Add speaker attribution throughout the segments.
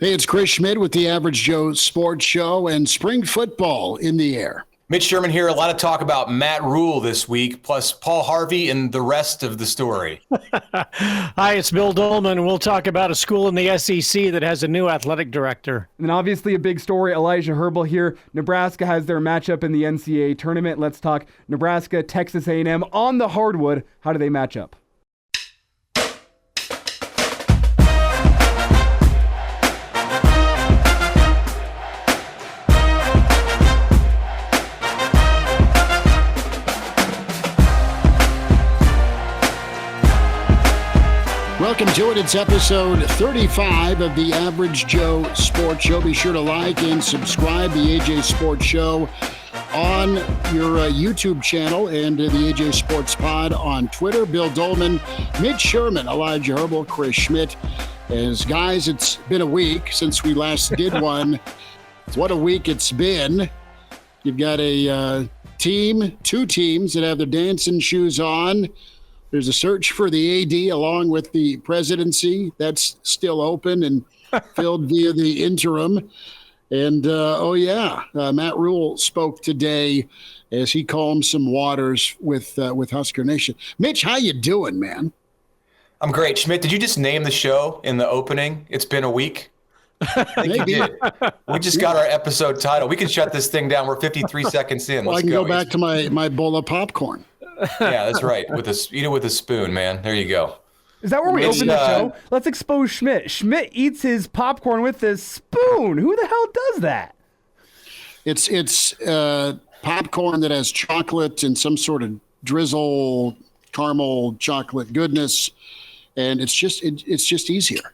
Speaker 1: Hey, it's Chris Schmidt with the Average Joe Sports Show and spring football in the air.
Speaker 2: Mitch Sherman here. A lot of talk about Matt Rhule this week, plus Paul Harvey and the rest of the story.
Speaker 3: Hi, it's Bill Doleman. We'll talk about a school in the SEC that has a new athletic director.
Speaker 4: And obviously a big story, Elijah Herbel here. Nebraska has their matchup in the NCAA Tournament. Let's talk Nebraska, Texas A&M on the hardwood. How do they match up?
Speaker 1: Welcome to it. It's episode 35 of the Average Joe Sports Show. Be sure to like and subscribe the AJ Sports Show on your YouTube channel and the AJ Sports Pod on Twitter. Bill Doleman, Mitch Sherman, Elijah Herbel, Chris Schmidt. As guys, it's been a week since we last did one. What a week it's been. You've got a two teams that have their dancing shoes on. There's a search for the AD along with the presidency. That's still open and filled via the interim. And, Matt Rhule spoke today as he calmed some waters with Husker Nation. Mitch, how you doing, man?
Speaker 2: I'm great. Schmidt, did you just name the show in the opening? It's been a week? I think you did. We just got our episode title. We can shut this thing down. We're 53 seconds in.
Speaker 1: Well, I can go back to my bowl of popcorn.
Speaker 2: Yeah, that's right. Eat it with a spoon, man. There you go.
Speaker 4: Is that where we open the show? Let's expose Schmidt. Schmidt eats his popcorn with a spoon. Who the hell does that?
Speaker 1: It's popcorn that has chocolate and some sort of drizzle, caramel chocolate goodness, and it's just easier.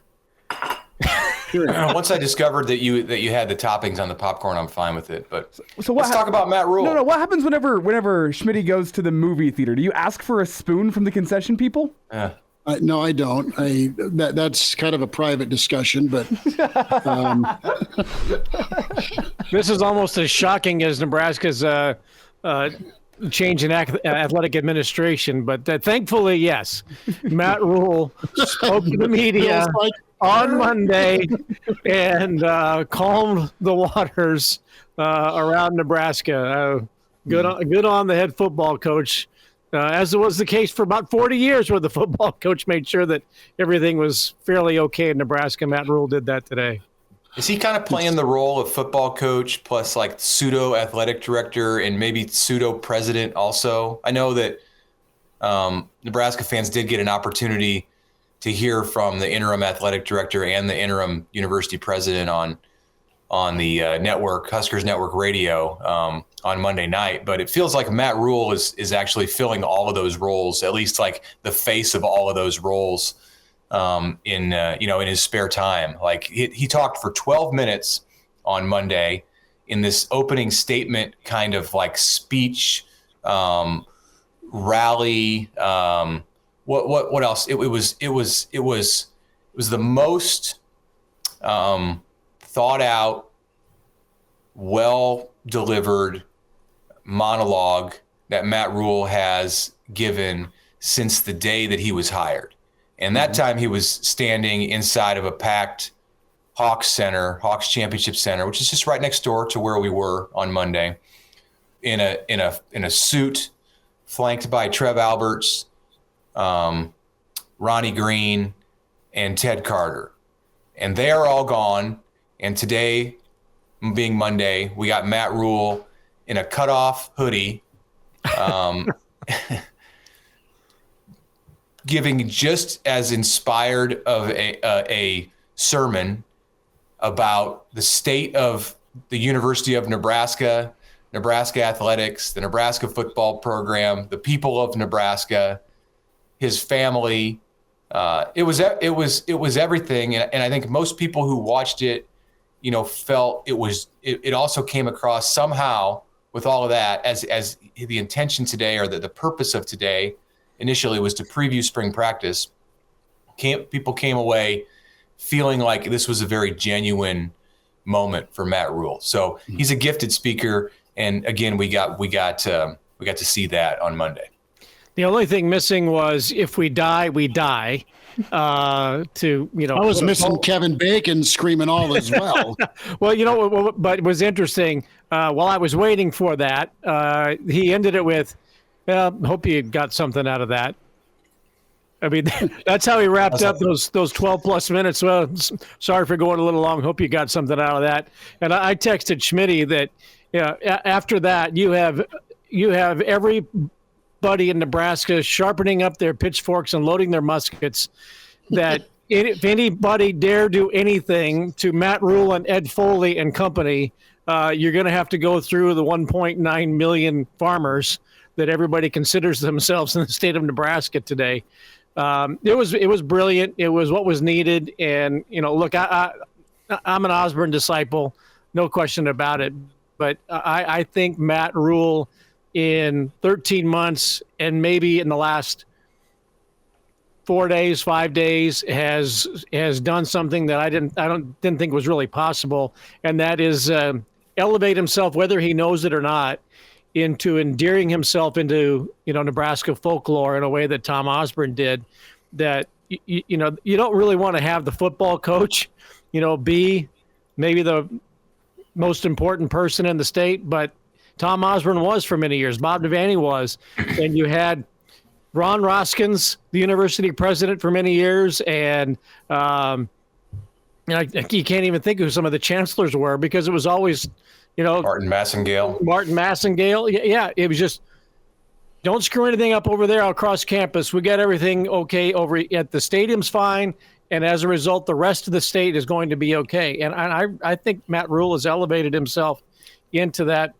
Speaker 2: Once I discovered that you had the toppings on the popcorn, I'm fine with it. But let's talk about Matt Rhule.
Speaker 4: No. What happens whenever Schmitty goes to the movie theater? Do you ask for a spoon from the concession people?
Speaker 1: No, I don't. That's kind of a private discussion, but
Speaker 3: This is almost as shocking as Nebraska's change in athletic administration. But thankfully, yes, Matt Rhule spoke to the media on Monday and calmed the waters around Nebraska. Good on the head football coach, as it was the case for about 40 years where the football coach made sure that everything was fairly okay in Nebraska. Matt Rhule did that today.
Speaker 2: Is he kind of playing the role of football coach plus like pseudo athletic director and maybe pseudo president also? I know that Nebraska fans did get an opportunity to hear from the interim athletic director and the interim university president on the network, Huskers Network Radio, on Monday night. But it feels like Matt Rhule is actually filling all of those roles, at least like the face of all of those roles in his spare time. Like he talked for 12 minutes on Monday in this opening statement kind of like speech, rally. What else? It was the most thought out, well delivered monologue that Matt Rhule has given since the day that he was hired. And that time he was standing inside of a packed Hawks Championship Center, which is just right next door to where we were on Monday, in a suit, flanked by Trev Alberts, Ronnie Green, and Ted Carter. And they are all gone. And today, being Monday, we got Matt Rhule in a cutoff hoodie, giving just as inspired of a sermon about the state of the University of Nebraska, Nebraska athletics, the Nebraska football program, the people of Nebraska, his family. It was everything, and I think most people who watched it, felt it also came across somehow with all of that as the intention today, or the purpose of today initially was to preview spring practice. People came away feeling like this was a very genuine moment for Matt Rhule. So he's a gifted speaker, and again, we got to see that on Monday.
Speaker 3: The only thing missing was "If we die, we die," to,
Speaker 1: I was missing Kevin Bacon screaming all as well.
Speaker 3: Well, but it was interesting. While I was waiting for that, he ended it with, hope you got something out of that. I mean, that's how he wrapped up those 12 plus minutes. Well, sorry for going a little long. Hope you got something out of that. And I texted Schmidt that, after that, you have everybody in Nebraska sharpening up their pitchforks and loading their muskets. That if anybody dare do anything to Matt Rhule and Ed Foley and company, you're going to have to go through the 1.9 million farmers that everybody considers themselves in the state of Nebraska today. It was brilliant. It was what was needed. And, look, I'm an Osborne disciple, no question about it. But I think Matt Rhule in 13 months and maybe in the last 5 days has done something that I didn't think was really possible. And that is elevate himself, whether he knows it or not, into endearing himself into, Nebraska folklore in a way that Tom Osborne did. That, you don't really want to have the football coach, be maybe the most important person in the state, but Tom Osborne was for many years. Bob Devaney was. And you had Ron Roskins, the university president for many years. And you can't even think who some of the chancellors were, because it was always,
Speaker 2: Martin Massengale.
Speaker 3: Yeah, it was just, don't screw anything up over there across campus. We got everything okay over at the stadium's fine. And as a result, the rest of the state is going to be okay. And I think Matt Rhule has elevated himself into that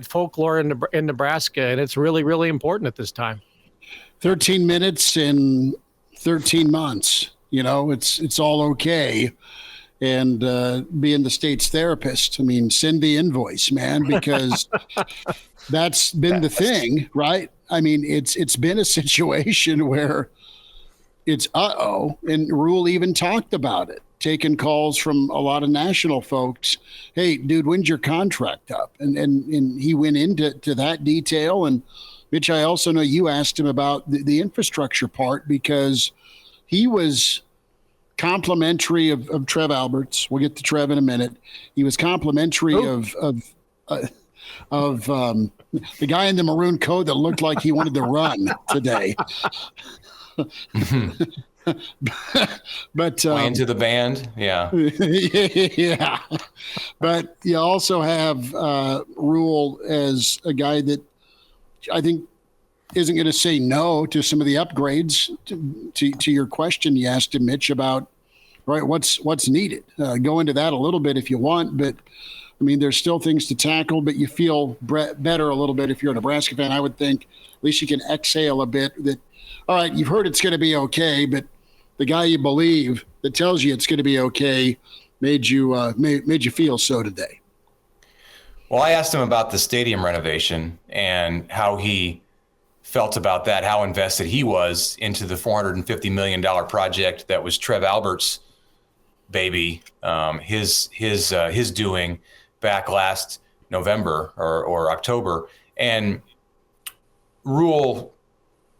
Speaker 3: folklore in Nebraska. And it's really, really important at this time.
Speaker 1: 13 minutes in 13 months, it's all okay. And being the state's therapist, send the invoice, man, because that's been the thing, right? It's been a situation where it's and Rhule even talked about it, taking calls from a lot of national folks. Hey, dude, when's your contract up? And he went into that detail. And Mitch, I also know you asked him about the infrastructure part, because he was complimentary of Trev Alberts. We'll get to Trev in a minute. He was complimentary of the guy in the maroon coat that looked like he wanted to run today. But
Speaker 2: playing to the band, yeah.
Speaker 1: Yeah. But you also have Rhule as a guy that I think isn't going to say no to some of the upgrades. To your question you asked him, Mitch, about what's needed. Go into that a little bit if you want, but there's still things to tackle. But you feel better a little bit if you're a Nebraska fan. I would think at least you can exhale a bit. That all right, you've heard it's going to be okay, but the guy you believe that tells you it's going to be okay made you feel so today.
Speaker 2: Well, I asked him about the stadium renovation and how he felt about that, how invested he was into the $450 million project that was Trev Alberts' baby, his doing back last November or October. And Rhule,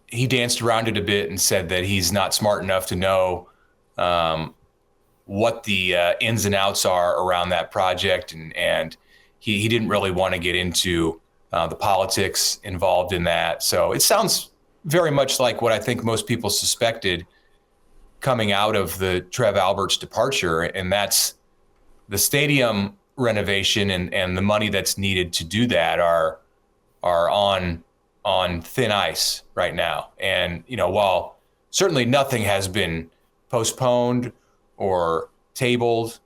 Speaker 2: he danced around it a bit and said that he's not smart enough to know what the ins and outs are around that project, and he didn't really want to get into the politics involved in that. So it sounds very much like what I think most people suspected coming out of the Trev Alberts departure, and that's the stadium renovation and the money that's needed to do that are on thin ice right now. And, while certainly nothing has been postponed or tabled,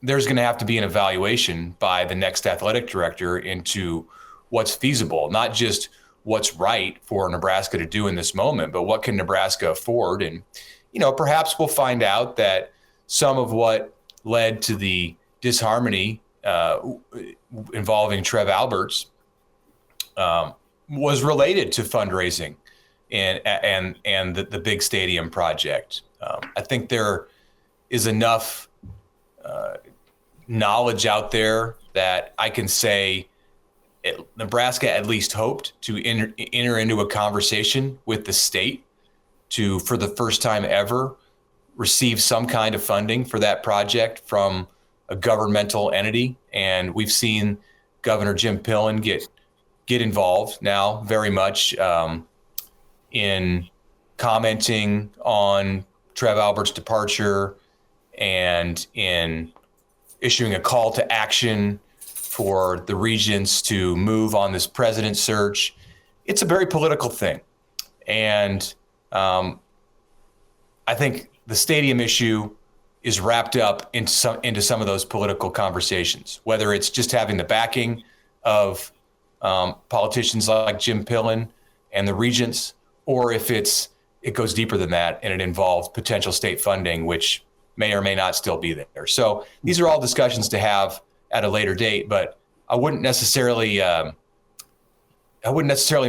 Speaker 2: there's going to have to be an evaluation by the next athletic director into what's feasible, not just what's right for Nebraska to do in this moment, but what can Nebraska afford? And, perhaps we'll find out that some of what led to the disharmony involving Trev Alberts was related to fundraising and the big stadium project. I think there is enough knowledge out there that I can say Nebraska at least hoped to enter into a conversation with the state to, for the first time ever, receive some kind of funding for that project from a governmental entity. And we've seen Governor Jim Pillen get involved now very much in commenting on Trev Alberts' departure and in issuing a call to action for the regents to move on this president search. It's a very political thing. And I think the stadium issue is wrapped up into some of those political conversations, whether it's just having the backing of politicians like Jim Pillen and the regents, or if it goes deeper than that and it involves potential state funding, which may or may not still be there. So these are all discussions to have at a later date, but I wouldn't necessarily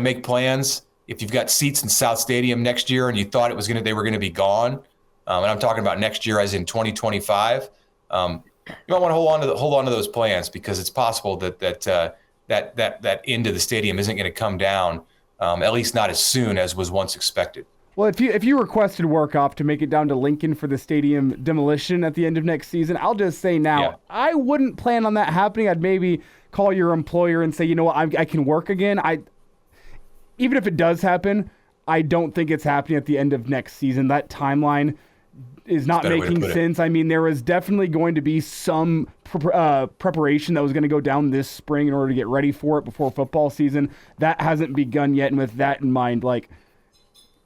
Speaker 2: make plans if you've got seats in South Stadium next year and you thought they were going to be gone. And I'm talking about next year as in 2025. You might want to hold on to those plans, because it's possible that end of the stadium isn't going to come down, at least not as soon as was once expected.
Speaker 4: Well, if you requested work off to make it down to Lincoln for the stadium demolition at the end of next season, I'll just say now, I wouldn't plan on that happening. I'd maybe call your employer and say, you know what, I can work again. Even if it does happen, I don't think it's happening at the end of next season. That timeline is not making sense. I mean, there was definitely going to be some preparation that was going to go down this spring in order to get ready for it before football season. That hasn't begun yet. And with that in mind,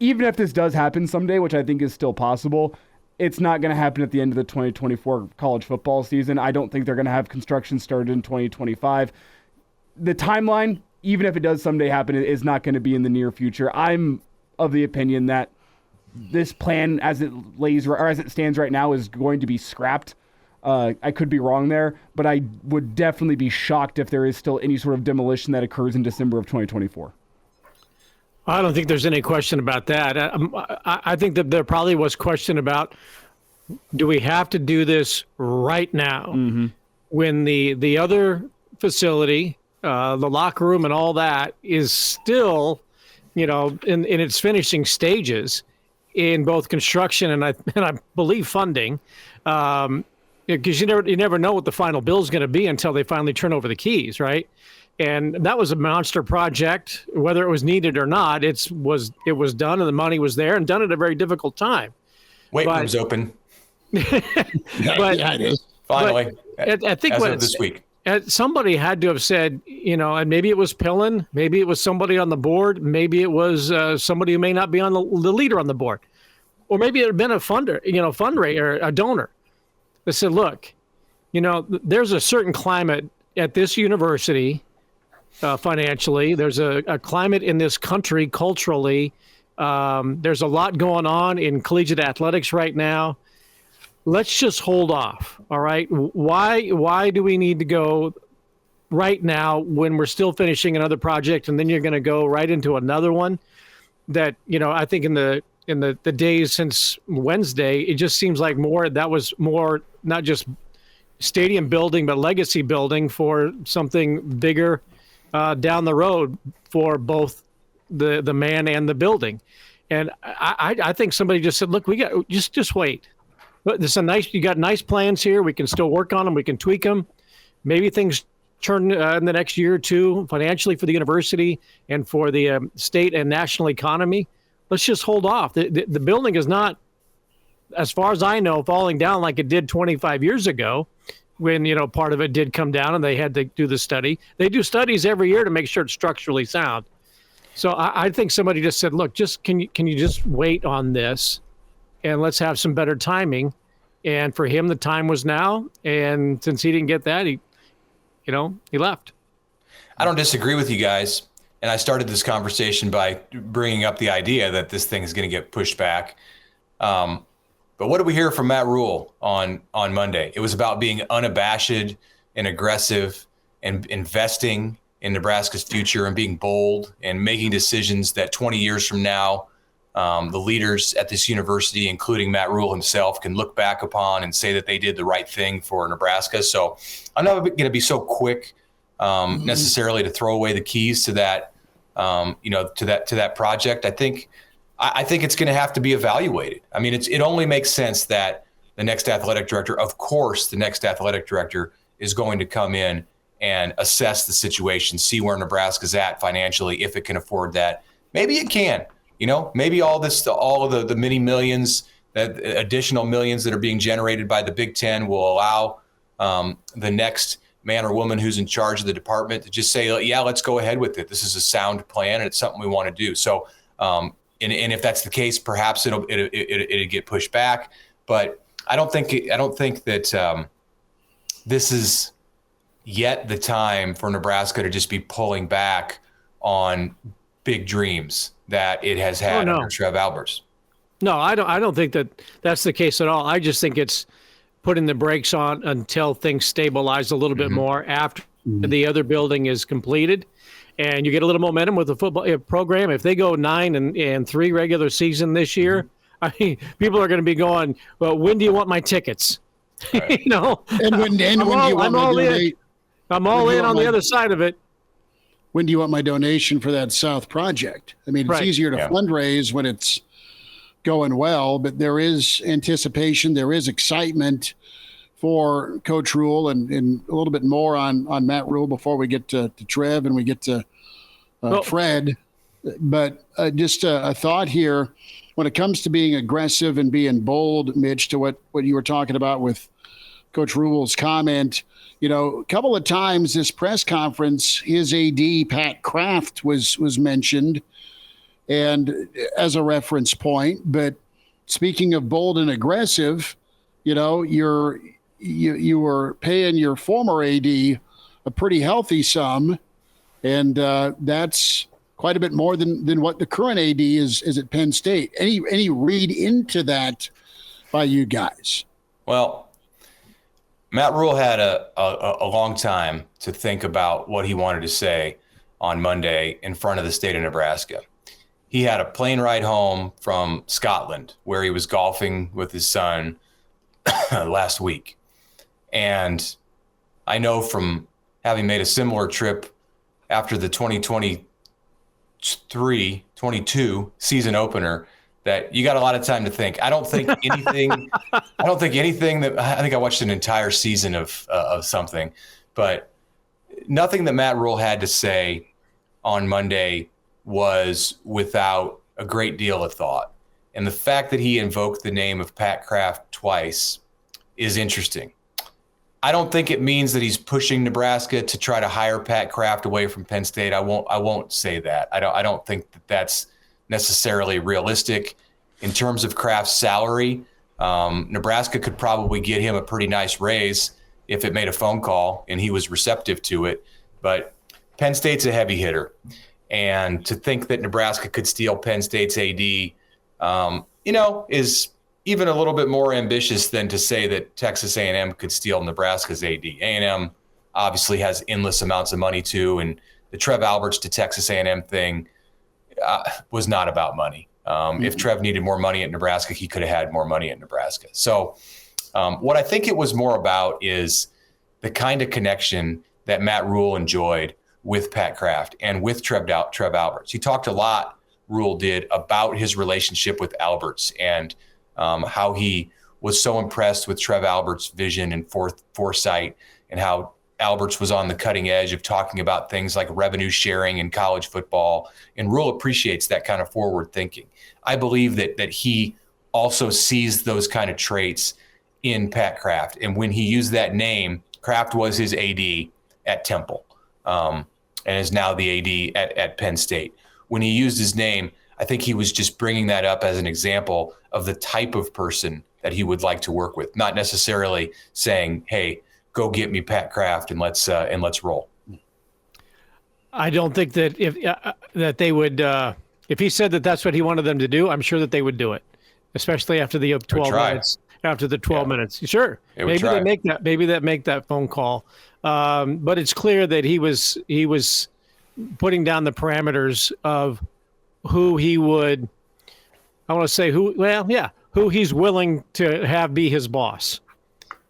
Speaker 4: even if this does happen someday, which I think is still possible, it's not going to happen at the end of the 2024 college football season. I don't think they're going to have construction started in 2025. The timeline, even if it does someday happen, is not going to be in the near future. I'm of the opinion that this plan, as it stands right now, is going to be scrapped. I could be wrong there, but I would definitely be shocked if there is still any sort of demolition that occurs in December of 2024.
Speaker 3: I don't think there's any question about that. I think that there probably was question about, do we have to do this right now? Mm-hmm. When the other facility, the locker room and all that is still, in its finishing stages in both construction and I believe funding, because you never know what the final bill is going to be until they finally turn over the keys, right? And that was a monster project, whether it was needed or not. It was done, and the money was there, and done at a very difficult time.
Speaker 2: Weight room's open.
Speaker 3: It is.
Speaker 2: Finally,
Speaker 3: I think
Speaker 2: as of this week.
Speaker 3: Somebody had to have said, and maybe it was Pillen, maybe it was somebody on the board, maybe it was somebody who may not be on the leader on the board, or maybe it had been a fundraiser, a donor that said, look, there's a certain climate at this university. Financially, there's a climate in this country culturally. There's a lot going on in collegiate athletics right now. Let's just hold off. All right. Why do we need to go right now when we're still finishing another project, and then you're going to go right into another one that, I think in the days since Wednesday, it just seems like that was more not just stadium building, but legacy building for something bigger down the road for both the man and the building. And I think somebody just said, look, we got just wait. You got nice plans here. We can still work on them. We can tweak them. Maybe things turn in the next year or two financially for the university and for the state and national economy. Let's just hold off. The building is not, as far as I know, falling down like it did 25 years ago, when part of it did come down and they had to do the study. They do studies every year to make sure it's structurally sound. So I think somebody just said, look, can you just wait on this, and let's have some better timing. And for him, the time was now. And since he didn't get that, he left.
Speaker 2: I don't disagree with you guys. And I started this conversation by bringing up the idea that this thing is going to get pushed back. But what did we hear from Matt Rhule on Monday? It was about being unabashed and aggressive and investing in Nebraska's future and being bold and making decisions that 20 years from now, the leaders at this university, including Matt Rhule himself, can look back upon and say that they did the right thing for Nebraska. So I'm not going to be so quick necessarily to throw away the keys to that, to that project. I think I think it's going to have to be evaluated. I mean, it only makes sense that the next athletic director, of course, the next athletic director is going to come in and assess the situation, see where Nebraska's at financially, if it can afford that. Maybe it can. Maybe all of the many millions, that additional millions that are being generated by the Big Ten will allow the next man or woman who's in charge of the department to just say, yeah, let's go ahead with it. This is a sound plan and it's something we want to do. So, and if that's the case, perhaps it'll get pushed back. But I don't think that this is yet the time for Nebraska to just be pulling back on big dreams that it has had under Trev Alberts.
Speaker 3: No, I don't think that's the case at all. I just think it's putting the brakes on until things stabilize a little bit more after the other building is completed, and you get a little momentum with the football program. If they go 9-3 regular season this year, I mean, people are going to be going, well, when do you want my tickets?
Speaker 2: Right.
Speaker 1: And when do you want my donation?
Speaker 3: I'm all in on the other side of it.
Speaker 1: When do you want my donation for that South project? I mean, it's easier to fundraise when it's going well, but there is anticipation, there is excitement for Coach Rhule, and a little bit more on Matt Rhule before we get to Trev and we get to Fred. But just a thought here, when it comes to being aggressive and being bold, Mitch, to what you were talking about with Coach Rhule's comment, a couple of times this press conference, his AD, Pat Kraft, was mentioned and as a reference point. But speaking of bold and aggressive, you were paying your former AD a pretty healthy sum, and that's quite a bit more than what the current AD is at Penn State. Any read into that by you guys?
Speaker 2: Well, Matt Rhule had a long time to think about what he wanted to say on Monday in front of the state of Nebraska. He had a plane ride home from Scotland where he was golfing with his son last week. And I know from having made a similar trip after the 2023-22 season opener that you got a lot of time to think. I think I watched an entire season of something, but nothing that Matt Rhule had to say on Monday was without a great deal of thought. And the fact that he invoked the name of Pat Kraft twice is interesting. I don't think it means that he's pushing Nebraska to try to hire Pat Kraft away from Penn State. I won't say that. I don't think that that's necessarily realistic. In terms of Kraft's salary, Nebraska could probably get him a pretty nice raise if it made a phone call and he was receptive to it. But Penn State's a heavy hitter. And to think that Nebraska could steal Penn State's AD, is even a little bit more ambitious than to say that Texas A&M could steal Nebraska's AD. A&M obviously has endless amounts of money too, and the Trev Alberts to Texas A&M thing was not about money. If Trev needed more money at Nebraska, he could have had more money at Nebraska. So what I think it was more about is the kind of connection that Matt Rhule enjoyed with Pat Kraft and with Trev Alberts. He talked a lot, Rhule did, about his relationship with Alberts and how he was so impressed with Trev Alberts' vision and foresight, and how Alberts was on the cutting edge of talking about things like revenue sharing in college football. And Rhule appreciates that kind of forward thinking. I believe that he also sees those kind of traits in Pat Kraft. And when he used that name, Kraft was his AD at Temple and is now the AD at Penn State. When he used his name, I think he was just bringing that up as an example of the type of person that he would like to work with, not necessarily saying, hey, go get me Pat Kraft and let's roll.
Speaker 3: I don't think that that they would, if he said that that's what he wanted them to do, I'm sure that they would do it, especially after the 12 minutes. After the 12 minutes, sure. Maybe they make that phone call. But it's clear that he was putting down the parameters of who he would, who he's willing to have be his boss.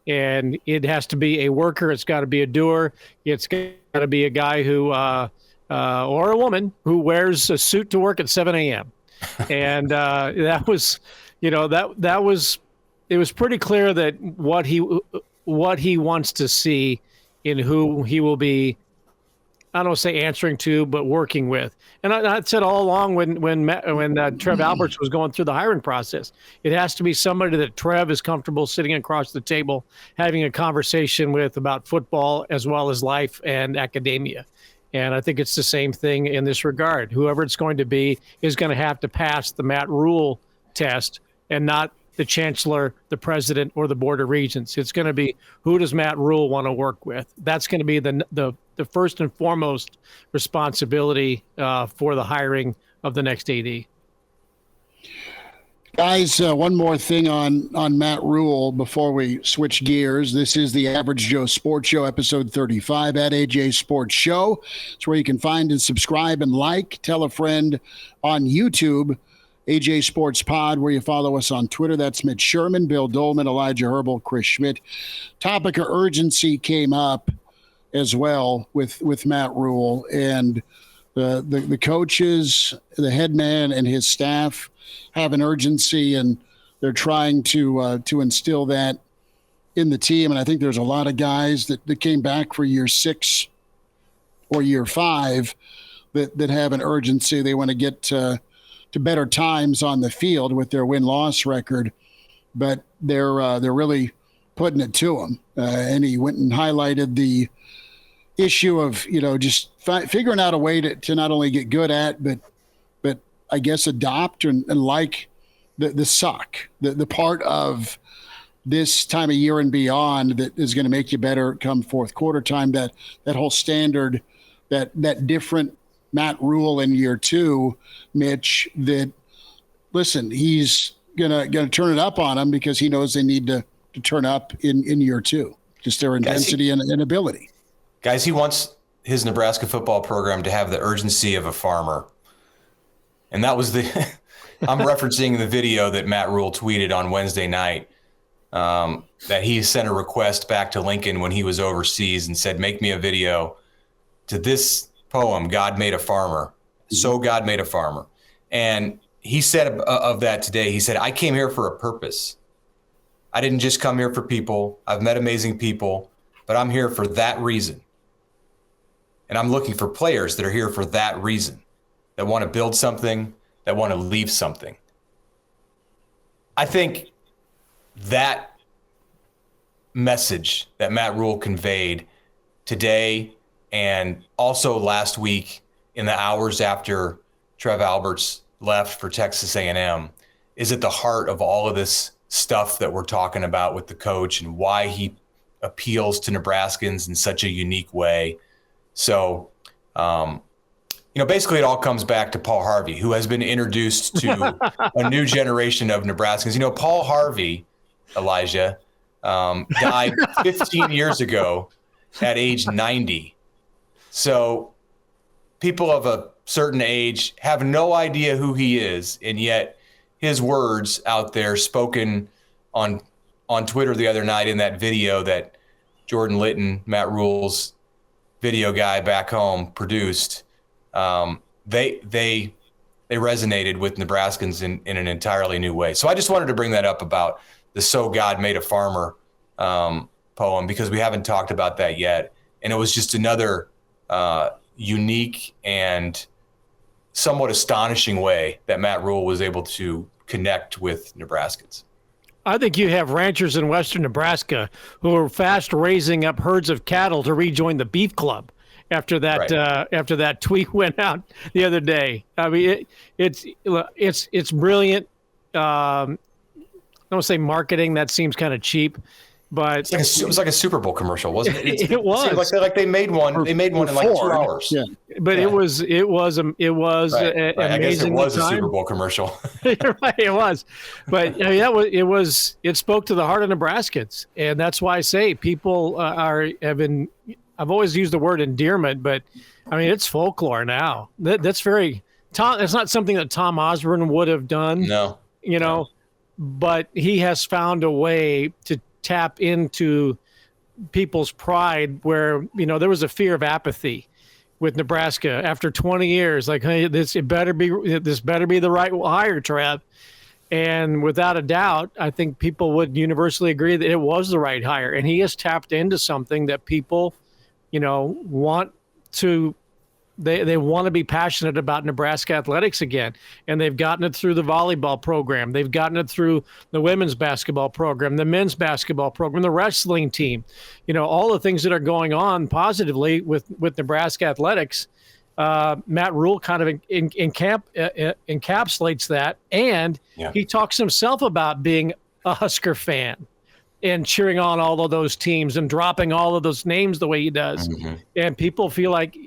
Speaker 3: And it has to be a worker. It's got to be a doer. It's got to be a guy who, or a woman who wears a suit to work at 7 a.m. And that was, it was pretty clear that what he wants to see in who he will be, I don't say answering to, but working with. And I said all along when Trev Alberts was going through the hiring process, it has to be somebody that Trev is comfortable sitting across the table, having a conversation with about football as well as life and academia. And I think it's the same thing in this regard. Whoever it's going to be is going to have to pass the Matt Rhule test and not the chancellor, the president, or the board of regents. It's going to be, who does Matt Rhule want to work with? That's going to be the first and foremost responsibility for the hiring of the next AD.
Speaker 1: Guys, one more thing on Matt Rhule before we switch gears. This is the Average Joe Sports Show, episode 35 at AJ Sports Show. It's where you can find and subscribe and like. Tell a friend on YouTube, AJ Sports Pod, where you follow us on Twitter. That's Mitch Sherman, Bill Doleman, Elijah Herbel, Chris Schmidt. Topic of urgency came up as well with Matt Rhule, and the coaches, the head man and his staff have an urgency, and they're trying to instill that in the team. And I think there's a lot of guys that came back for year 6 or year 5 that have an urgency. They want to get to better times on the field with their win-loss record, but they're really putting it to them. And he went and highlighted the issue of just figuring out a way to not only get good at, but I guess adopt and like the suck, the part of this time of year and beyond that is going to make you better come fourth quarter time. That whole standard, that different Matt Rhule in year 2, Mitch, that listen, he's gonna turn it up on them because he knows they need to turn up in year 2, just their intensity and ability.
Speaker 2: Guys, he wants his Nebraska football program to have the urgency of a farmer. And that was I'm referencing the video that Matt Rhule tweeted on Wednesday night, that he sent a request back to Lincoln when he was overseas and said, make me a video to this poem, God Made a Farmer. So God Made a Farmer. And he said of that today, he said, I came here for a purpose. I didn't just come here for people. I've met amazing people, but I'm here for that reason. And I'm looking for players that are here for that reason, that want to build something, that want to leave something. I think that message that Matt Rhule conveyed today and also last week in the hours after Trev Alberts left for Texas A&M is at the heart of all of this stuff that we're talking about with the coach and why he appeals to Nebraskans in such a unique way. So, basically it all comes back to Paul Harvey, who has been introduced to a new generation of Nebraskans. Paul Harvey, Elijah, died 15 years ago at age 90. So people of a certain age have no idea who he is, and yet his words out there spoken on Twitter the other night in that video that Jordan Litton, Matt Rhule's video guy back home, produced, they resonated with Nebraskans in an entirely new way. So I just wanted to bring that up about the So God Made a Farmer poem, because we haven't talked about that yet. And it was just another unique and somewhat astonishing way that Matt Rhule was able to connect with Nebraskans.
Speaker 3: I think you have ranchers in western Nebraska who are fast raising up herds of cattle to rejoin the beef club after that right. After that tweet went out the other day. I mean, it's brilliant. I don't want to say marketing. That seems kind of cheap. But
Speaker 2: it was like a Super Bowl commercial, wasn't it?
Speaker 3: It was
Speaker 2: like they made one. They made one in like 2 hours. Yeah.
Speaker 3: But yeah. it was right. Amazing.
Speaker 2: I guess it was a
Speaker 3: time.
Speaker 2: Super Bowl commertional.
Speaker 3: Right, it was. But I mean, it spoke to the heart of Nebraskans, and that's why I say people I've always used the word endearment, but I mean it's folklore now. That's very Tom. It's not something that Tom Osborne would have done.
Speaker 2: No.
Speaker 3: But he has found a way to tap into people's pride where, there was a fear of apathy with Nebraska after 20 years. Like, hey, this better be the right hire, Trev. And without a doubt, I think people would universally agree that it was the right hire. And he has tapped into something that people, want to. They want to be passionate about Nebraska athletics again, and they've gotten it through the volleyball program. They've gotten it through the women's basketball program, the men's basketball program, the wrestling team. All the things that are going on positively with Nebraska athletics. Matt Rhule kind of encapsulates that, and he talks himself about being a Husker fan and cheering on all of those teams and dropping all of those names the way he does. Mm-hmm. And people feel like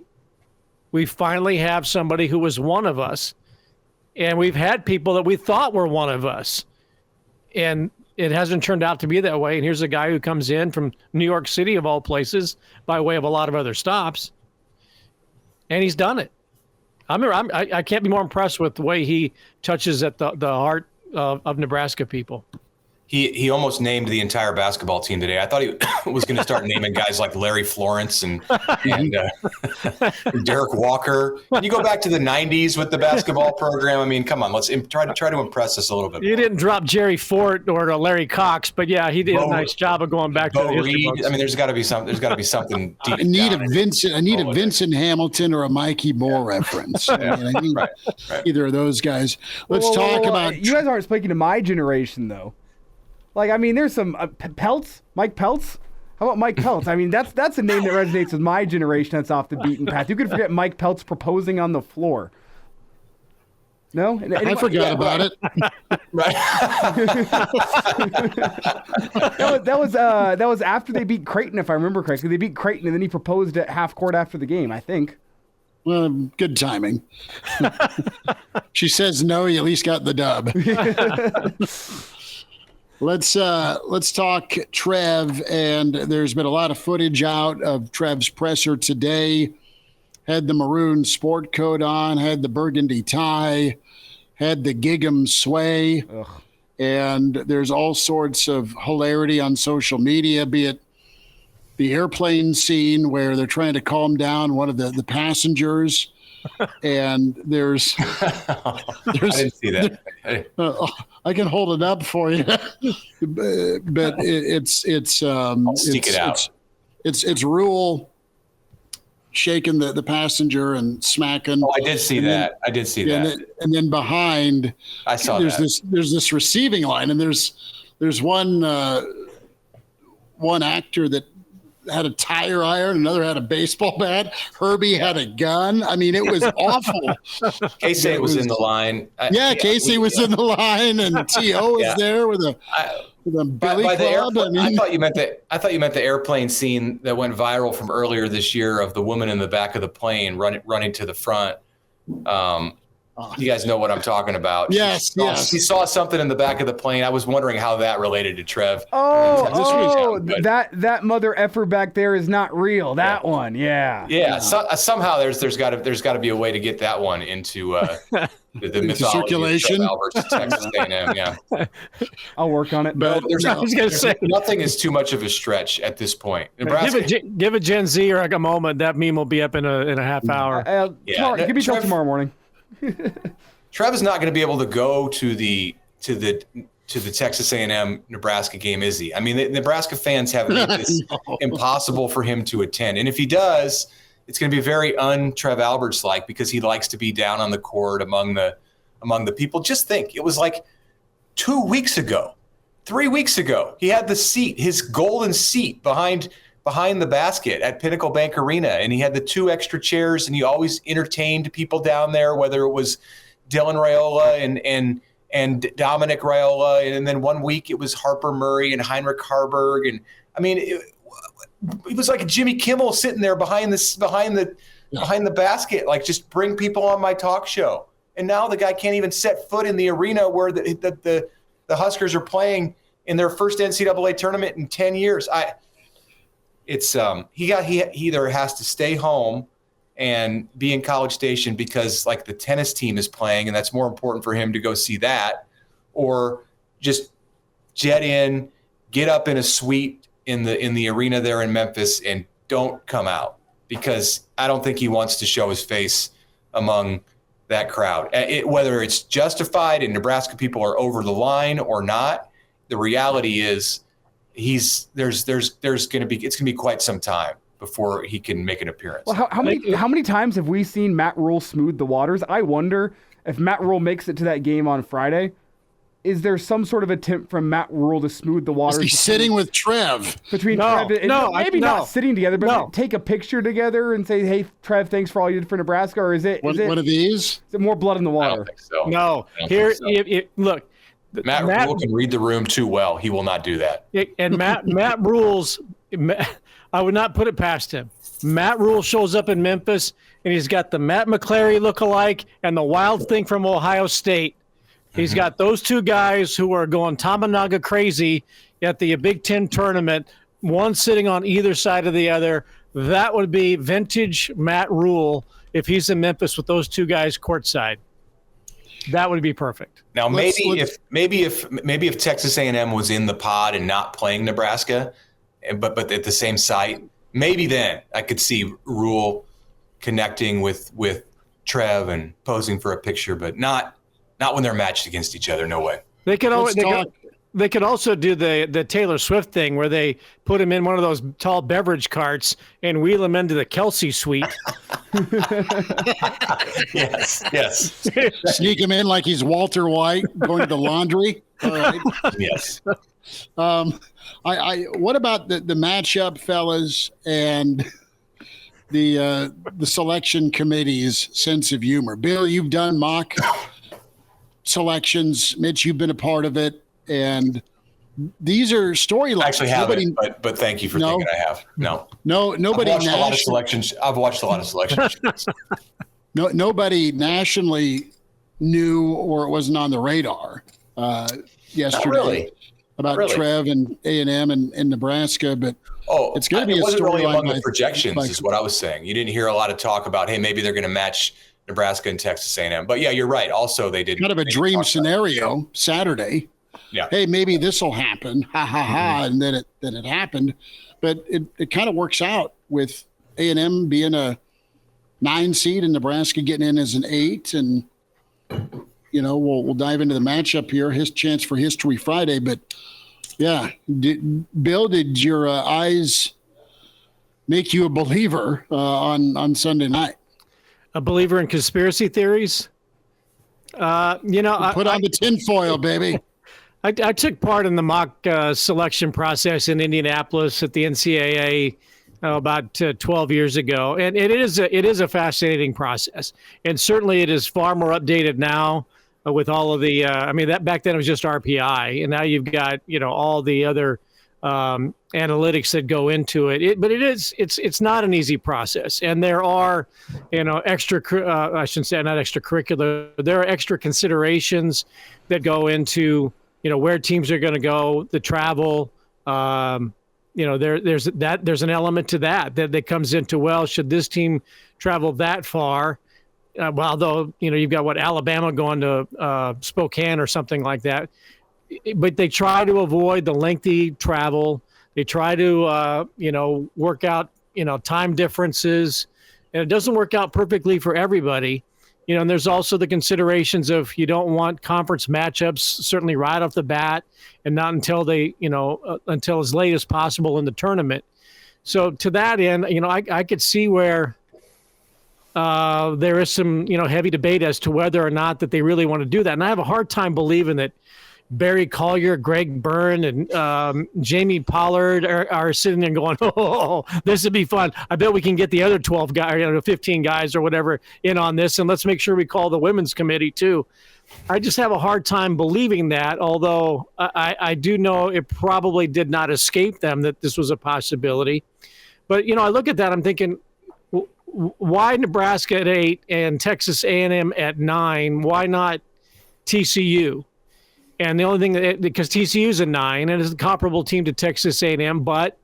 Speaker 3: we finally have somebody who was one of us, and we've had people that we thought were one of us, and it hasn't turned out to be that way. And here's a guy who comes in from New York City, of all places, by way of a lot of other stops, and he's done it. I can't be more impressed with the way he touches at the heart of Nebraska people.
Speaker 2: He almost named the entire basketball team today. I thought he was going to start naming guys like Larry Florence and Derek Walker. Can you go back to the 90s with the basketball program? I mean, come on, let's try to impress us a little bit more.
Speaker 3: You didn't drop Jerry Fort or Larry Cox, but yeah, he did a nice job of going back to the history books. I
Speaker 2: mean, there's got to be something deep.
Speaker 1: I need a Vincent Hamilton or a Mikey Moore reference. I need right. Either of those guys. Let's talk about.
Speaker 4: You guys aren't speaking to my generation, though. Like, I mean, there's some Peltz, Mike Peltz. How about Mike Peltz? I mean, that's a name that resonates with my generation. That's off the beaten path. You could forget Mike Peltz proposing on the floor. No,
Speaker 1: I forgot about it.
Speaker 2: Right.
Speaker 4: that was after they beat Creighton, if I remember correctly. They beat Creighton, and then he proposed at half court after the game, I think.
Speaker 1: Well, good timing. She says no. You at least got the dub. Let's talk Trev, and there's been a lot of footage out of Trev's presser today. Had the maroon sport coat on, had the burgundy tie, had the gingham sway. Ugh. And there's all sorts of hilarity on social media, be it the airplane scene where they're trying to calm down one of the passengers. And there's
Speaker 2: I didn't see that.
Speaker 1: I can hold it up for you, but it's
Speaker 2: I'll stick it out.
Speaker 1: It's Rhule shaking the passenger and smacking.
Speaker 2: Oh, I did see that.
Speaker 1: And then behind,
Speaker 2: I saw
Speaker 1: there's
Speaker 2: that.
Speaker 1: There's this receiving line, and there's one actor that had a tire iron, another had a baseball bat. Herbie had a gun. I mean, it was awful.
Speaker 2: Casey was in the line.
Speaker 1: Casey was in the line, and T.O. was there with a billy club.
Speaker 2: I thought you meant the airplane scene that went viral from earlier this year of the woman in the back of the plane running to the front. You guys know what I'm talking about.
Speaker 1: Yes.
Speaker 2: She saw something in the back of the plane. I was wondering how that related to Trev.
Speaker 4: That mother effer back there is not real. That one, yeah.
Speaker 2: Yeah. Somehow there's got to be a way to get that one into the mythology
Speaker 1: circulation.
Speaker 2: Of Trev Alberts at Texas A&M. Yeah.
Speaker 4: I'll work on it.
Speaker 2: But nothing is too much of a stretch at this point.
Speaker 3: Nebraska, give a Gen Z or like a moment. That meme will be up in a half hour.
Speaker 4: Give me till tomorrow morning.
Speaker 2: Trev is not going to be able to go to the Texas A&M Nebraska game, is he? I mean, the Nebraska fans have made this impossible for him to attend, and if he does, it's going to be very un-Trev Alberts like, because he likes to be down on the court among the people. Just think, it was like 3 weeks ago, he had the seat, his golden seat behind the basket at Pinnacle Bank Arena, and he had the 2 extra chairs, and he always entertained people down there, whether it was Dylan Raiola and Dominic Raiola, and then one week it was Harper Murray and Heinrich Harburg, and I mean it was like a Jimmy Kimmel sitting there behind the basket, like, just bring people on my talk show. And now the guy can't even set foot in the arena where the Huskers are playing in their first NCAA tournament in 10 years. He either has to stay home and be in College Station because, like, the tennis team is playing and that's more important for him to go see that, or just jet in, get up in a suite in the arena there in Memphis, and don't come out. because I don't think he wants to show his face among that crowd. Whether it's justified and Nebraska people are over the line or not, the reality is it's going to be quite some time before he can make an appearance.
Speaker 4: Well, how many times have we seen Matt Rhule smooth the waters? I wonder if Matt Rhule makes it to that game on Friday. Is there some sort of attempt from Matt Rhule to smooth the waters?
Speaker 1: Is he sitting with Trev?
Speaker 4: Maybe not sitting together, but take a picture together and say, "Hey, Trev, thanks for all you did for Nebraska." Or is it one
Speaker 1: of these?
Speaker 4: Is it more blood in the water?
Speaker 2: I don't think so.
Speaker 3: No. Look.
Speaker 2: Matt Rhule can read the room too well. He will not do that.
Speaker 3: And Matt Rhule's, I would not put it past him. Matt Rhule shows up in Memphis, and he's got the Matt McClary look-alike and the wild thing from Ohio State. He's got those two guys who are going Tamanaga crazy at the Big Ten tournament, one sitting on either side of the other. That would be vintage Matt Rhule if he's in Memphis with those two guys courtside. That would be perfect.
Speaker 2: Now, maybe if Texas A&M was in the pod and not playing Nebraska, but at the same site, maybe then I could see Rhule connecting with Trev and posing for a picture, but not when they're matched against each other. No way.
Speaker 3: They could also do the Taylor Swift thing where they put him in one of those tall beverage carts and wheel him into the Kelsey suite.
Speaker 2: Yes.
Speaker 1: Sneak him in like he's Walter White going to the laundry. All right.
Speaker 2: Yes.
Speaker 1: What about the matchup, fellas, and the selection committee's sense of humor? Bill, you've done mock selections. Mitch, you've been a part of it, and these are storylines.
Speaker 2: I actually haven't, but thank you for thinking I have.
Speaker 1: Nobody.
Speaker 2: I've watched a lot of selections.
Speaker 1: Nobody nationally knew, or it wasn't on the radar yesterday about Trev and A&M and Nebraska, but it's going to be a
Speaker 2: wasn't really
Speaker 1: storyline
Speaker 2: among the projections, is what I was saying. You didn't hear a lot of talk about, hey, maybe they're going to match Nebraska and Texas A&M. But yeah, you're right. Also, they did
Speaker 1: kind of a dream scenario Saturday.
Speaker 2: Yeah.
Speaker 1: Hey, maybe this will happen. Ha ha ha. And then it happened. But it kind of works out with A&M being a 9 seed and Nebraska getting in as an 8. And, we'll dive into the matchup here. His chance for History Friday. But yeah, Bill, did your eyes make you a believer on Sunday night?
Speaker 3: A believer in conspiracy theories?
Speaker 1: Put on the tinfoil, baby.
Speaker 3: I took part in the mock selection process in Indianapolis at the NCAA about 12 years ago, and it is a fascinating process, and certainly it is far more updated now with all of the. That back then it was just RPI, and now you've got all the other analytics that go into it. But it's not an easy process, and there are I shouldn't say not extracurricular. There are extra considerations that go into where teams are going to go, the travel. There's an element to that comes into, well, should this team travel that far? Although you've got Alabama going to Spokane or something like that. But they try to avoid the lengthy travel. They try to, work out, time differences, and it doesn't work out perfectly for everybody. And there's also the considerations of you don't want conference matchups certainly right off the bat, and not until until as late as possible in the tournament. So to that end, I could see where there is some, heavy debate as to whether or not that they really want to do that. And I have a hard time believing that Barry Collier, Greg Byrne, and Jamie Pollard are sitting there going, oh, this would be fun. I bet we can get the other 12 guys, 15 guys or whatever in on this, and let's make sure we call the women's committee too. I just have a hard time believing that, although I do know it probably did not escape them that this was a possibility. But, I look at that, I'm thinking, why Nebraska at 8 and Texas A&M at 9? Why not TCU? And the only thing because TCU is a 9 and is a comparable team to Texas A&M, but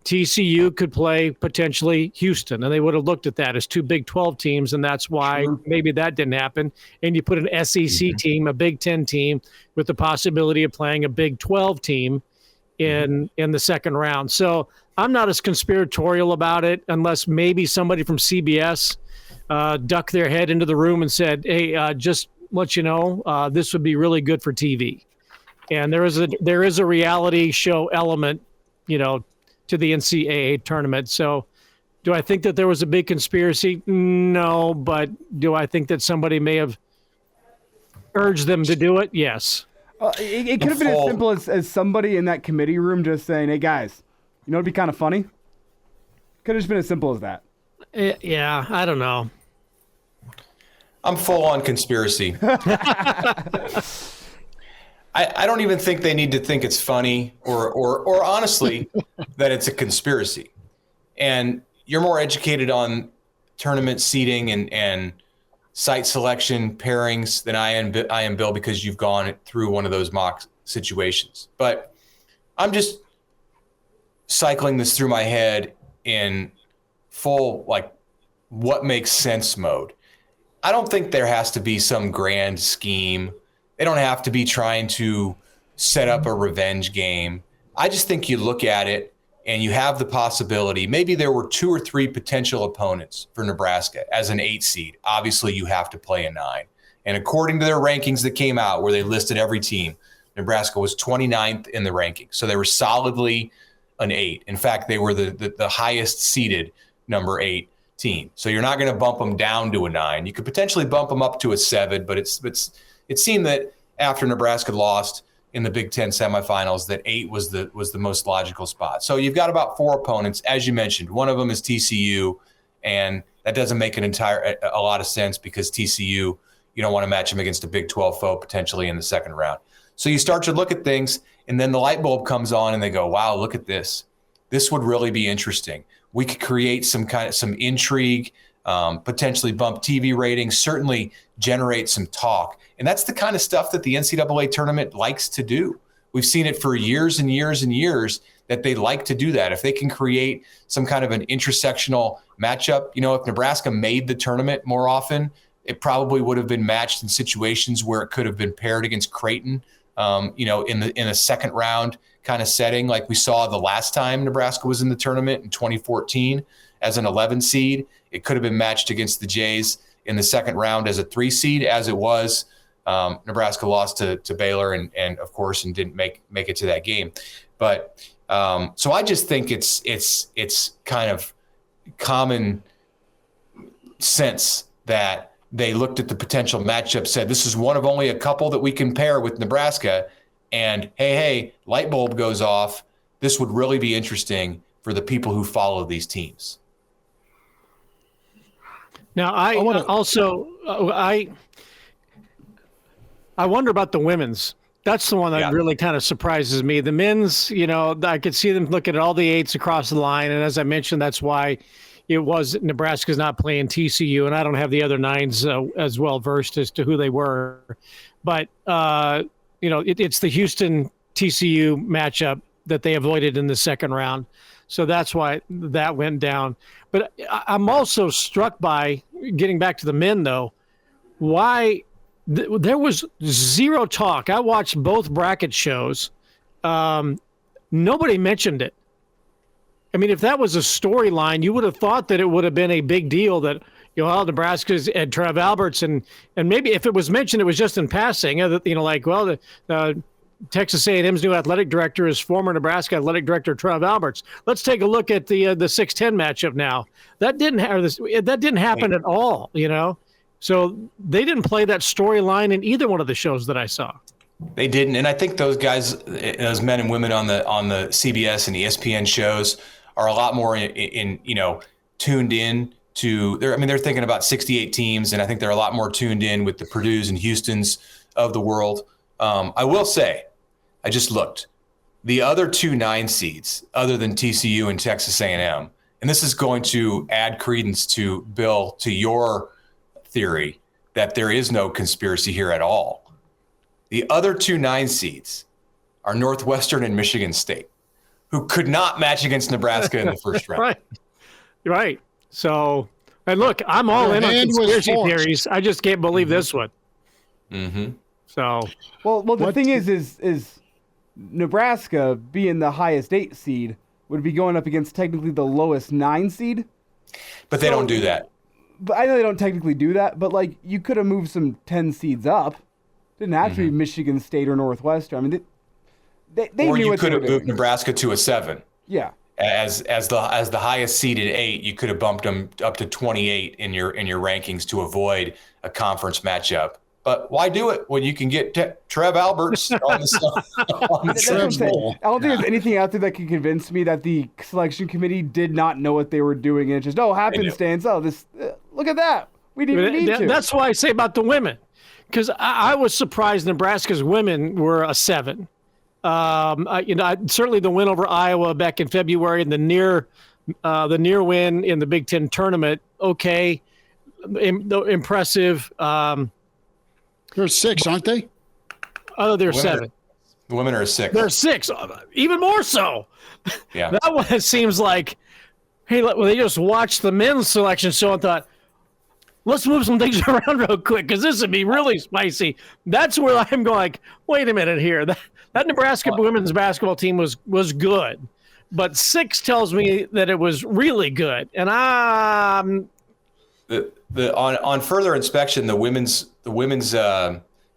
Speaker 3: TCU could play potentially Houston, and they would have looked at that as two Big 12 teams, and that's why maybe that didn't happen. And you put an SEC team, a Big 10 team, with the possibility of playing a Big 12 team in the second round. So I'm not as conspiratorial about it, unless maybe somebody from CBS ducked their head into the room and said, hey, just let you know, this would be really good for TV. And there is a reality show element, to the NCAA tournament. So do I think that there was a big conspiracy? No, but do I think that somebody may have urged them to do it? Yes.
Speaker 4: It could have been as simple as somebody in that committee room just saying, hey, guys, it'd be kind of funny. Could have just been as simple as that.
Speaker 3: Yeah, I don't know.
Speaker 2: I'm full on conspiracy. I don't even think they need to think it's funny or honestly that it's a conspiracy. And you're more educated on tournament seeding and site selection pairings than I am, Bill, because you've gone through one of those mock situations. But I'm just cycling this through my head in full, what makes sense mode. I don't think there has to be some grand scheme. They don't have to be trying to set up a revenge game. I just think you look at it and you have the possibility. Maybe there were 2 or 3 potential opponents for Nebraska as an 8 seed. Obviously, you have to play a 9. And according to their rankings that came out where they listed every team, Nebraska was 29th in the ranking. So they were solidly an 8. In fact, they were the highest seeded number 8 team. So you're not going to bump them down to a 9. You could potentially bump them up to a 7, but it seemed that after Nebraska lost in the Big Ten semifinals, that 8 was the most logical spot. So you've got about 4 opponents, as you mentioned. One of them is TCU, and that doesn't make a lot of sense because TCU, you don't want to match them against a Big 12 foe potentially in the second round. So you start to look at things, and then the light bulb comes on, and they go, "Wow, look at this! This would really be interesting. We could create some intrigue." Potentially bump TV ratings, certainly generate some talk. And that's the kind of stuff that the NCAA tournament likes to do. We've seen it for years and years and years that they like to do that. If they can create some kind of an intersectional matchup, if Nebraska made the tournament more often, it probably would have been matched in situations where it could have been paired against Creighton, in a second round kind of setting, like we saw the last time Nebraska was in the tournament in 2014 as an 11 seed. It could have been matched against the Jays in the second round as a 3 seed, as it was. Nebraska lost to Baylor and of course, and didn't make it to that game. But so I just think it's kind of common sense that they looked at the potential matchup, said this is one of only a couple that we can pair with Nebraska, and hey, light bulb goes off. This would really be interesting for the people who follow these teams.
Speaker 3: Now, I wonder about the women's. That's the one that really kind of surprises me. The men's, I could see them looking at all the 8s across the line. And as I mentioned, that's why it was Nebraska's not playing TCU. And I don't have the other 9s as well versed as to who they were. But, it's the Houston TCU matchup that they avoided in the second round. So that's why that went down. But I'm also struck by, getting back to the men, though, why there was zero talk. I watched both bracket shows. Nobody mentioned it. I mean, if that was a storyline, you would have thought that it would have been a big deal that, Nebraska's and Trev Alberts, and maybe if it was mentioned, it was just in passing, the Texas A&M's new athletic director is former Nebraska athletic director Trev Alberts. Let's take a look at the 6-10 matchup now. That didn't happen at all, So they didn't play that storyline in either one of the shows that I saw.
Speaker 2: They didn't, and I think those guys, those men and women on the CBS and ESPN shows, are a lot more tuned in to. They're thinking about 68 teams, and I think they're a lot more tuned in with the Purdue's and Houston's of the world. I will say, I just looked. The other 2 9 seeds, other than TCU and Texas A&M, and this is going to add credence to, Bill, to your theory that there is no conspiracy here at all. The other 2 9 seeds are Northwestern and Michigan State, who could not match against Nebraska in the first round.
Speaker 3: Right. So, and look, I'm all in on conspiracy theories. I just can't believe this one.
Speaker 2: Mm-hmm.
Speaker 3: So,
Speaker 4: well, the thing is Nebraska, being the highest 8 seed, would be going up against technically the lowest 9 seed.
Speaker 2: But they don't do that.
Speaker 4: But I know they don't technically do that, but like you could have moved some 10 seeds up. Didn't have to be Michigan State or Northwestern. I mean, they
Speaker 2: or
Speaker 4: knew
Speaker 2: you
Speaker 4: what
Speaker 2: could
Speaker 4: they
Speaker 2: have
Speaker 4: were
Speaker 2: moved
Speaker 4: doing.
Speaker 2: Nebraska to a 7.
Speaker 4: Yeah.
Speaker 2: As the highest seeded 8, you could have bumped them up to 28 in your rankings to avoid a conference matchup. But why do it when you can get Trev Alberts on the
Speaker 1: Trev's bowl?
Speaker 4: I don't think there's anything out there that can convince me that the selection committee did not know what they were doing and just happenstance. Oh, this look at that. We didn't need to.
Speaker 3: That's why I say about the women, because I was surprised Nebraska's women were a 7. Certainly the win over Iowa back in February and the near win in the Big Ten tournament. Okay, impressive.
Speaker 1: They're 6, aren't they?
Speaker 3: Oh, they're 7.
Speaker 2: The women are a 6.
Speaker 3: They're 6, even more so.
Speaker 2: Yeah.
Speaker 3: That one seems like, hey, they just watched the men's selection show and thought, let's move some things around real quick because this would be really spicy. That's where I'm going like, wait a minute here. That Nebraska women's basketball team was good, but 6 tells me that it was really good. And on
Speaker 2: further inspection, the women's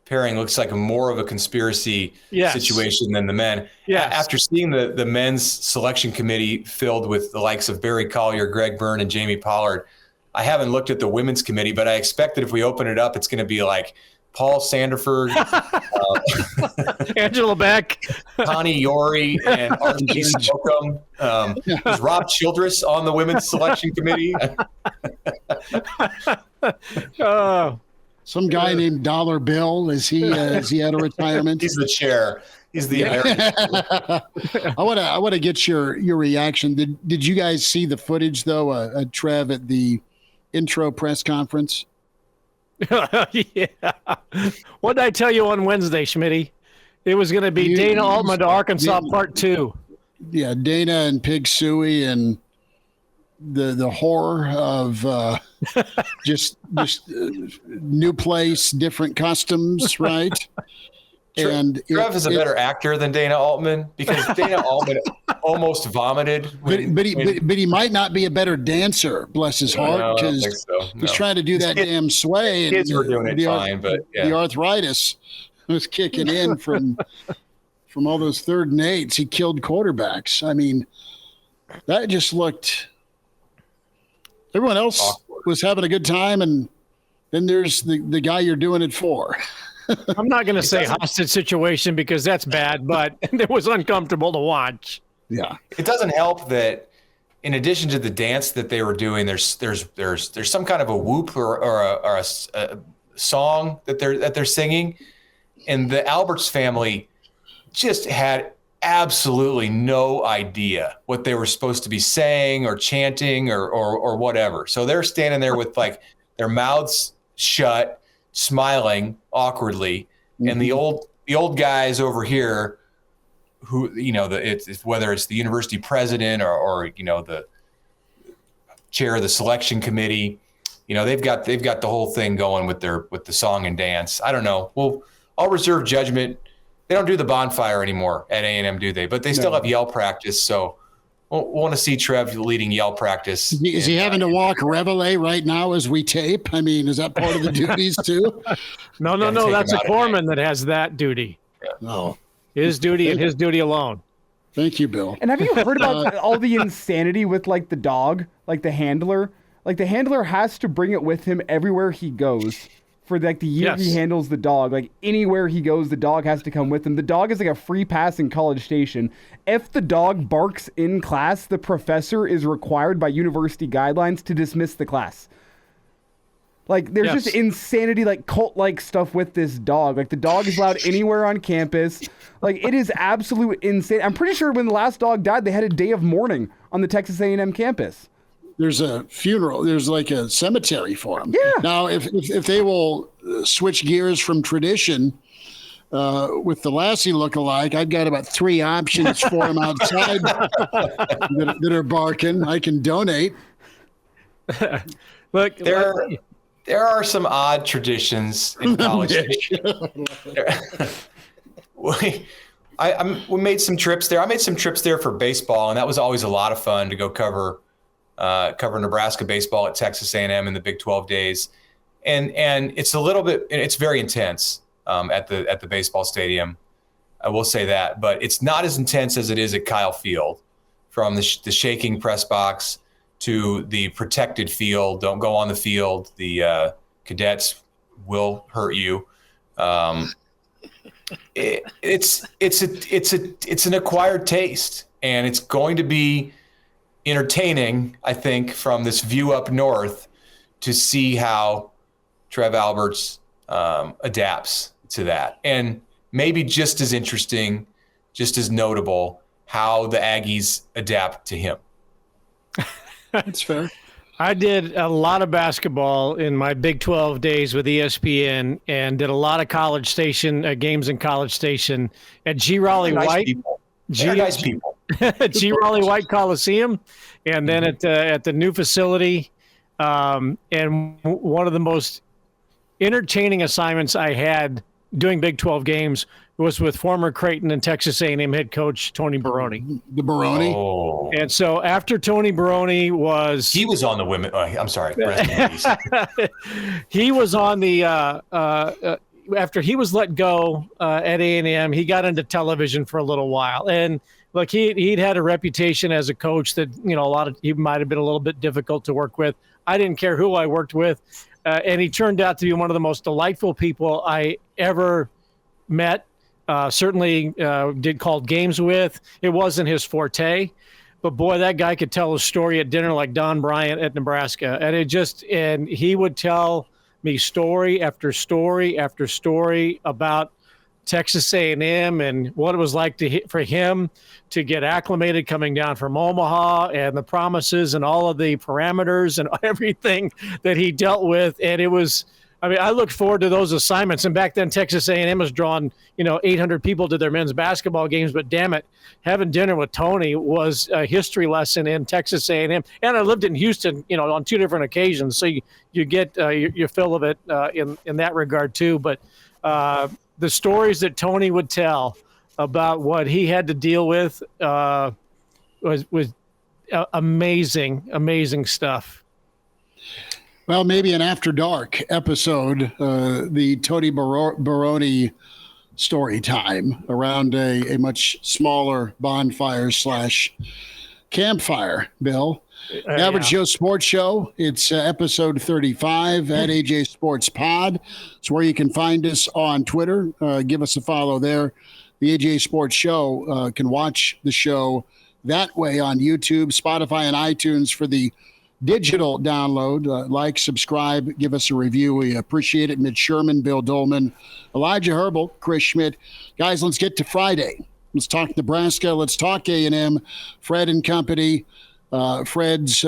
Speaker 2: pairing looks like more of a conspiracy situation than the men.
Speaker 3: Yes.
Speaker 2: After seeing the men's selection committee filled with the likes of Barry Collier, Greg Byrne, and Jamie Pollard, I haven't looked at the women's committee, but I expect that if we open it up, it's going to be like Paul Sanderford,
Speaker 3: Angela Beck,
Speaker 2: Connie Yori, and R.T. Slocum. Is Rob Childress on the women's selection committee?
Speaker 1: Some guy named Dollar Bill. Is he out of retirement?
Speaker 2: He's the chair. He's the American.
Speaker 1: I want to get your reaction. Did you guys see the footage though? Trev at the intro press conference.
Speaker 3: Yeah. What did I tell you on Wednesday, Schmitty? It was going to be Dana Altman to Arkansas Part 2.
Speaker 1: Yeah, Dana and Pig Suey and the horror of just new place, different customs, right? And
Speaker 2: Trev is a better actor than Dana Altman because Dana Altman almost vomited.
Speaker 1: But he might not be a better dancer, bless his heart, because he's trying to do that damn sway. And
Speaker 2: kids were doing it fine, but
Speaker 1: the arthritis was kicking in from all those 3rd and 8s. He killed quarterbacks. I mean, that just looked. Everyone else was having a good time, and then there's the guy you're doing it for.
Speaker 3: I'm not going to say hostage situation because that's bad, but it was uncomfortable to watch.
Speaker 1: Yeah,
Speaker 2: it doesn't help that in addition to the dance that they were doing, there's some kind of a whoop or a song that they're singing, and the Alberts family just had absolutely no idea what they were supposed to be saying or chanting or whatever. So they're standing there with like their mouths shut, smiling awkwardly, and the old guys over here, who it's whether it's the university president or the chair of the selection committee, they've got the whole thing going with the song and dance. I don't know. Well, I'll reserve judgment. They don't do the bonfire anymore at A&M, do they? But they still have yell practice, so we'll want to see Trev leading yell practice.
Speaker 1: Is he having to walk Reveille right now as we tape? I mean, is that part of the duties too?
Speaker 3: No. That's a corpsman that has that duty.
Speaker 2: Yeah.
Speaker 1: No.
Speaker 3: His duty and his duty alone.
Speaker 1: Thank you, Bill.
Speaker 4: And have you heard about all the insanity with like the dog, like the handler? Like the handler has to bring it with him everywhere he goes. For like the year he handles the dog, like anywhere he goes, the dog has to come with him. The dog is like a free pass in College Station. If the dog barks in class, the professor is required by university guidelines to dismiss the class. Like there's just insanity, like cult-like stuff with this dog. Like the dog is allowed anywhere on campus. Like it is absolute insane. I'm pretty sure when the last dog died, they had a day of mourning on the Texas A&M campus.
Speaker 1: There's a funeral. There's like a cemetery for him.
Speaker 4: Yeah.
Speaker 1: Now, if they will switch gears from tradition with the Lassie look-alike, I've got about 3 options for him outside that are barking. I can donate.
Speaker 3: Look,
Speaker 2: there are some odd traditions in College Station. we made some trips there. I made some trips there for baseball, and that was always a lot of fun to go cover Nebraska baseball at Texas A&M in the Big 12 days. And it's it's very intense at the baseball stadium. I will say that, but it's not as intense as it is at Kyle Field, from the shaking press box to the protected field. Don't go on the field. The cadets will hurt you. It's an acquired taste, and it's going to be entertaining, I think, from this view up north to see how Trev Alberts adapts to that. And maybe just as interesting, just as notable, how the Aggies adapt to him.
Speaker 1: That's fair.
Speaker 3: I did a lot of basketball in my Big 12 days with ESPN, and did a lot of College Station games in College Station at G. Raleigh White.
Speaker 2: Nice people.
Speaker 3: G. Raleigh White Coliseum, and then at the new facility. And one of the most entertaining assignments I had doing Big 12 games was with former Creighton and Texas A&M head coach Tony Baroni.
Speaker 1: The Baroni.
Speaker 2: Oh.
Speaker 3: And so after Tony Baroni he was
Speaker 2: on the women. I'm sorry.
Speaker 3: He was on the after he was let go at A&M, he got into television for a little while. And look, he'd had a reputation as a coach that, he might have been a little bit difficult to work with. I didn't care who I worked with. And he turned out to be one of the most delightful people I ever met. Certainly called games with. It wasn't his forte, but boy, that guy could tell a story at dinner like Don Bryant at Nebraska. And he would tell me story after story after story about Texas A&M and what it was like for him to get acclimated coming down from Omaha, and the promises and all of the parameters and everything that he dealt with. And it was, I look forward to those assignments. And back then, Texas A&M was drawing, 800 people to their men's basketball games. But damn it, having dinner with Tony was a history lesson in Texas A&M. And I lived in Houston, on 2 different occasions. So you get your fill of it in that regard too. But the stories that Tony would tell about what he had to deal with was amazing stuff.
Speaker 1: Well, maybe an After Dark episode, the Tony Baroni story time around a much smaller bonfire / campfire, Bill. Average Joe Sports Show. It's episode 35 at AJ Sports Pod. It's where you can find us on Twitter. Give us a follow there. The AJ Sports Show can watch the show that way on YouTube, Spotify, and iTunes for the digital download. Like, subscribe, give us a review. We appreciate it. Mitch Sherman, Bill Doleman, Elijah Herbel, Chris Schmidt. Guys, let's get to Friday. Let's talk Nebraska. Let's talk A&M. Fred and company. Fred's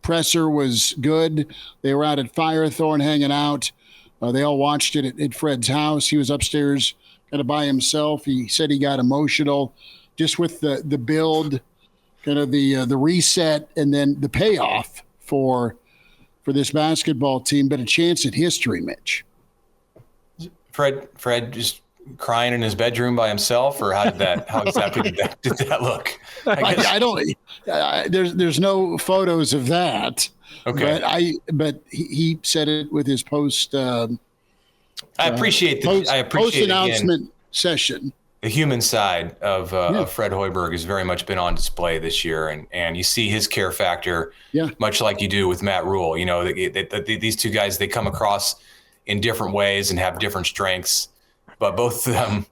Speaker 1: presser was good. They were out at Firethorn hanging out. They all watched it at Fred's house. He was upstairs kind of by himself. He said he got emotional just with the build, kind of the reset, and then the payoff for this basketball team, but a chance at history, Mitch.
Speaker 2: Fred just crying in his bedroom by himself, or how exactly did that look?
Speaker 1: I don't. There's no photos of that.
Speaker 2: Okay.
Speaker 1: But he said it with his post.
Speaker 2: I appreciate post
Speaker 1: announcement session.
Speaker 2: The human side of Fred Hoiberg has very much been on display this year, and you see his care factor, much like you do with Matt Rhule. These two guys, they come across in different ways and have different strengths, but both of them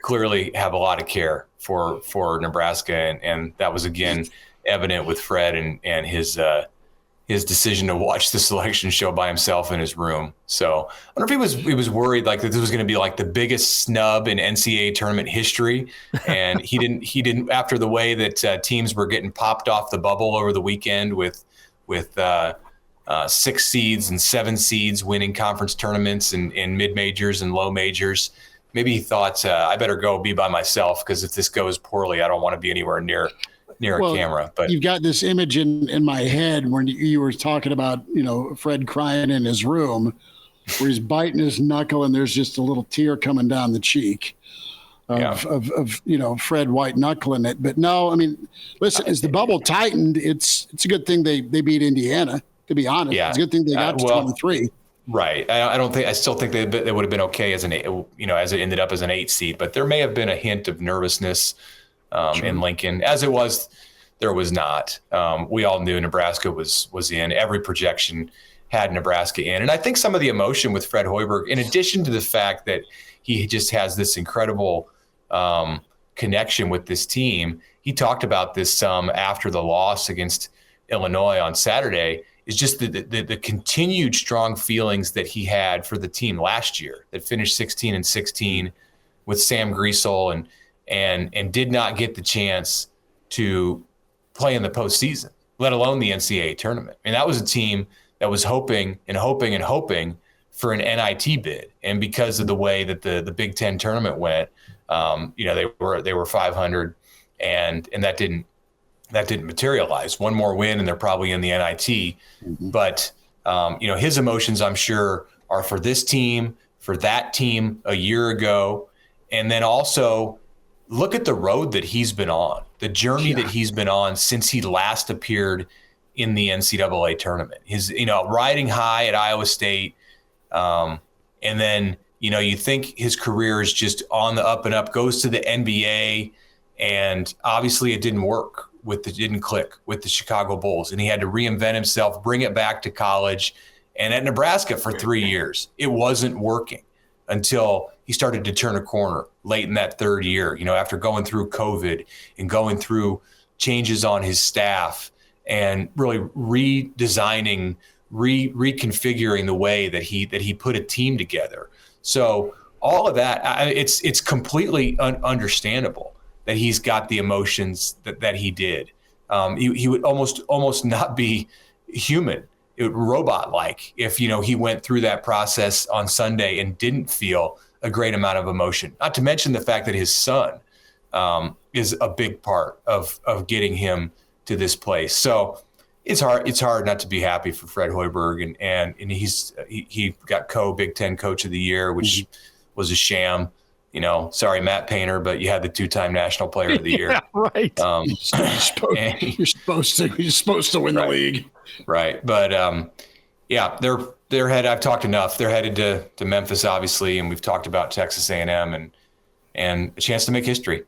Speaker 2: clearly have a lot of care for Nebraska, and that was again evident with Fred and his decision to watch the selection show by himself in his room. So I wonder if he was worried like that this was going to be like the biggest snub in NCAA tournament history, and he didn't after the way that teams were getting popped off the bubble over the weekend with 6 seeds and 7 seeds winning conference tournaments and in mid majors and low majors. Maybe he thought I better go be by myself, because if this goes poorly, I don't want to be anywhere near a camera. But
Speaker 1: you've got this image in my head when you were talking about, Fred crying in his room where he's biting his knuckle and there's just a little tear coming down the cheek. of Fred white knuckling it. But no, I mean, listen, as the bubble tightened, it's a good thing they beat Indiana. To be honest, it's a good thing they got to 23.
Speaker 2: Right. I still think they would have been okay as as it ended up as an 8 seed, but there may have been a hint of nervousness in Lincoln. As it was, there was not. We all knew Nebraska was in. Every projection had Nebraska in. And I think some of the emotion with Fred Hoiberg, in addition to the fact that he just has this incredible connection with this team, he talked about this some after the loss against Illinois on Saturday, is just the continued strong feelings that he had for the team last year that finished 16-16 with Sam Griesel and did not get the chance to play in the postseason, let alone the NCAA tournament. And that was a team that was hoping for an NIT bid. And because of the way that the Big Ten tournament went, they were 500 and that didn't materialize. One more win and they're probably in the NIT. Mm-hmm. But, his emotions, I'm sure, are for this team, for that team a year ago. And then also look at the road that he's been on, the journey that he's been on since he last appeared in the NCAA tournament. His, riding high at Iowa State. And then, you think his career is just on the up and up, goes to the NBA, and obviously it didn't work. Didn't click with the Chicago Bulls, and he had to reinvent himself, bring it back to college. And at Nebraska for 3 years, it wasn't working until he started to turn a corner late in that third year, after going through COVID and going through changes on his staff and really redesigning, reconfiguring the way that he put a team together. So all of that, it's completely understandable that he's got the emotions that he did. He would almost not be human, robot-like, if he went through that process on Sunday and didn't feel a great amount of emotion. Not to mention the fact that his son is a big part of getting him to this place. So it's hard not to be happy for Fred Hoiberg, and he got Big Ten Coach of the Year, which was a sham. Sorry, Matt Painter, but you had the 2-time National Player of the Year.
Speaker 3: Yeah, right.
Speaker 1: You're supposed to win the league.
Speaker 2: Right. But they're headed. I've talked enough. They're headed to Memphis, obviously, and we've talked about Texas A&M and a chance to make history.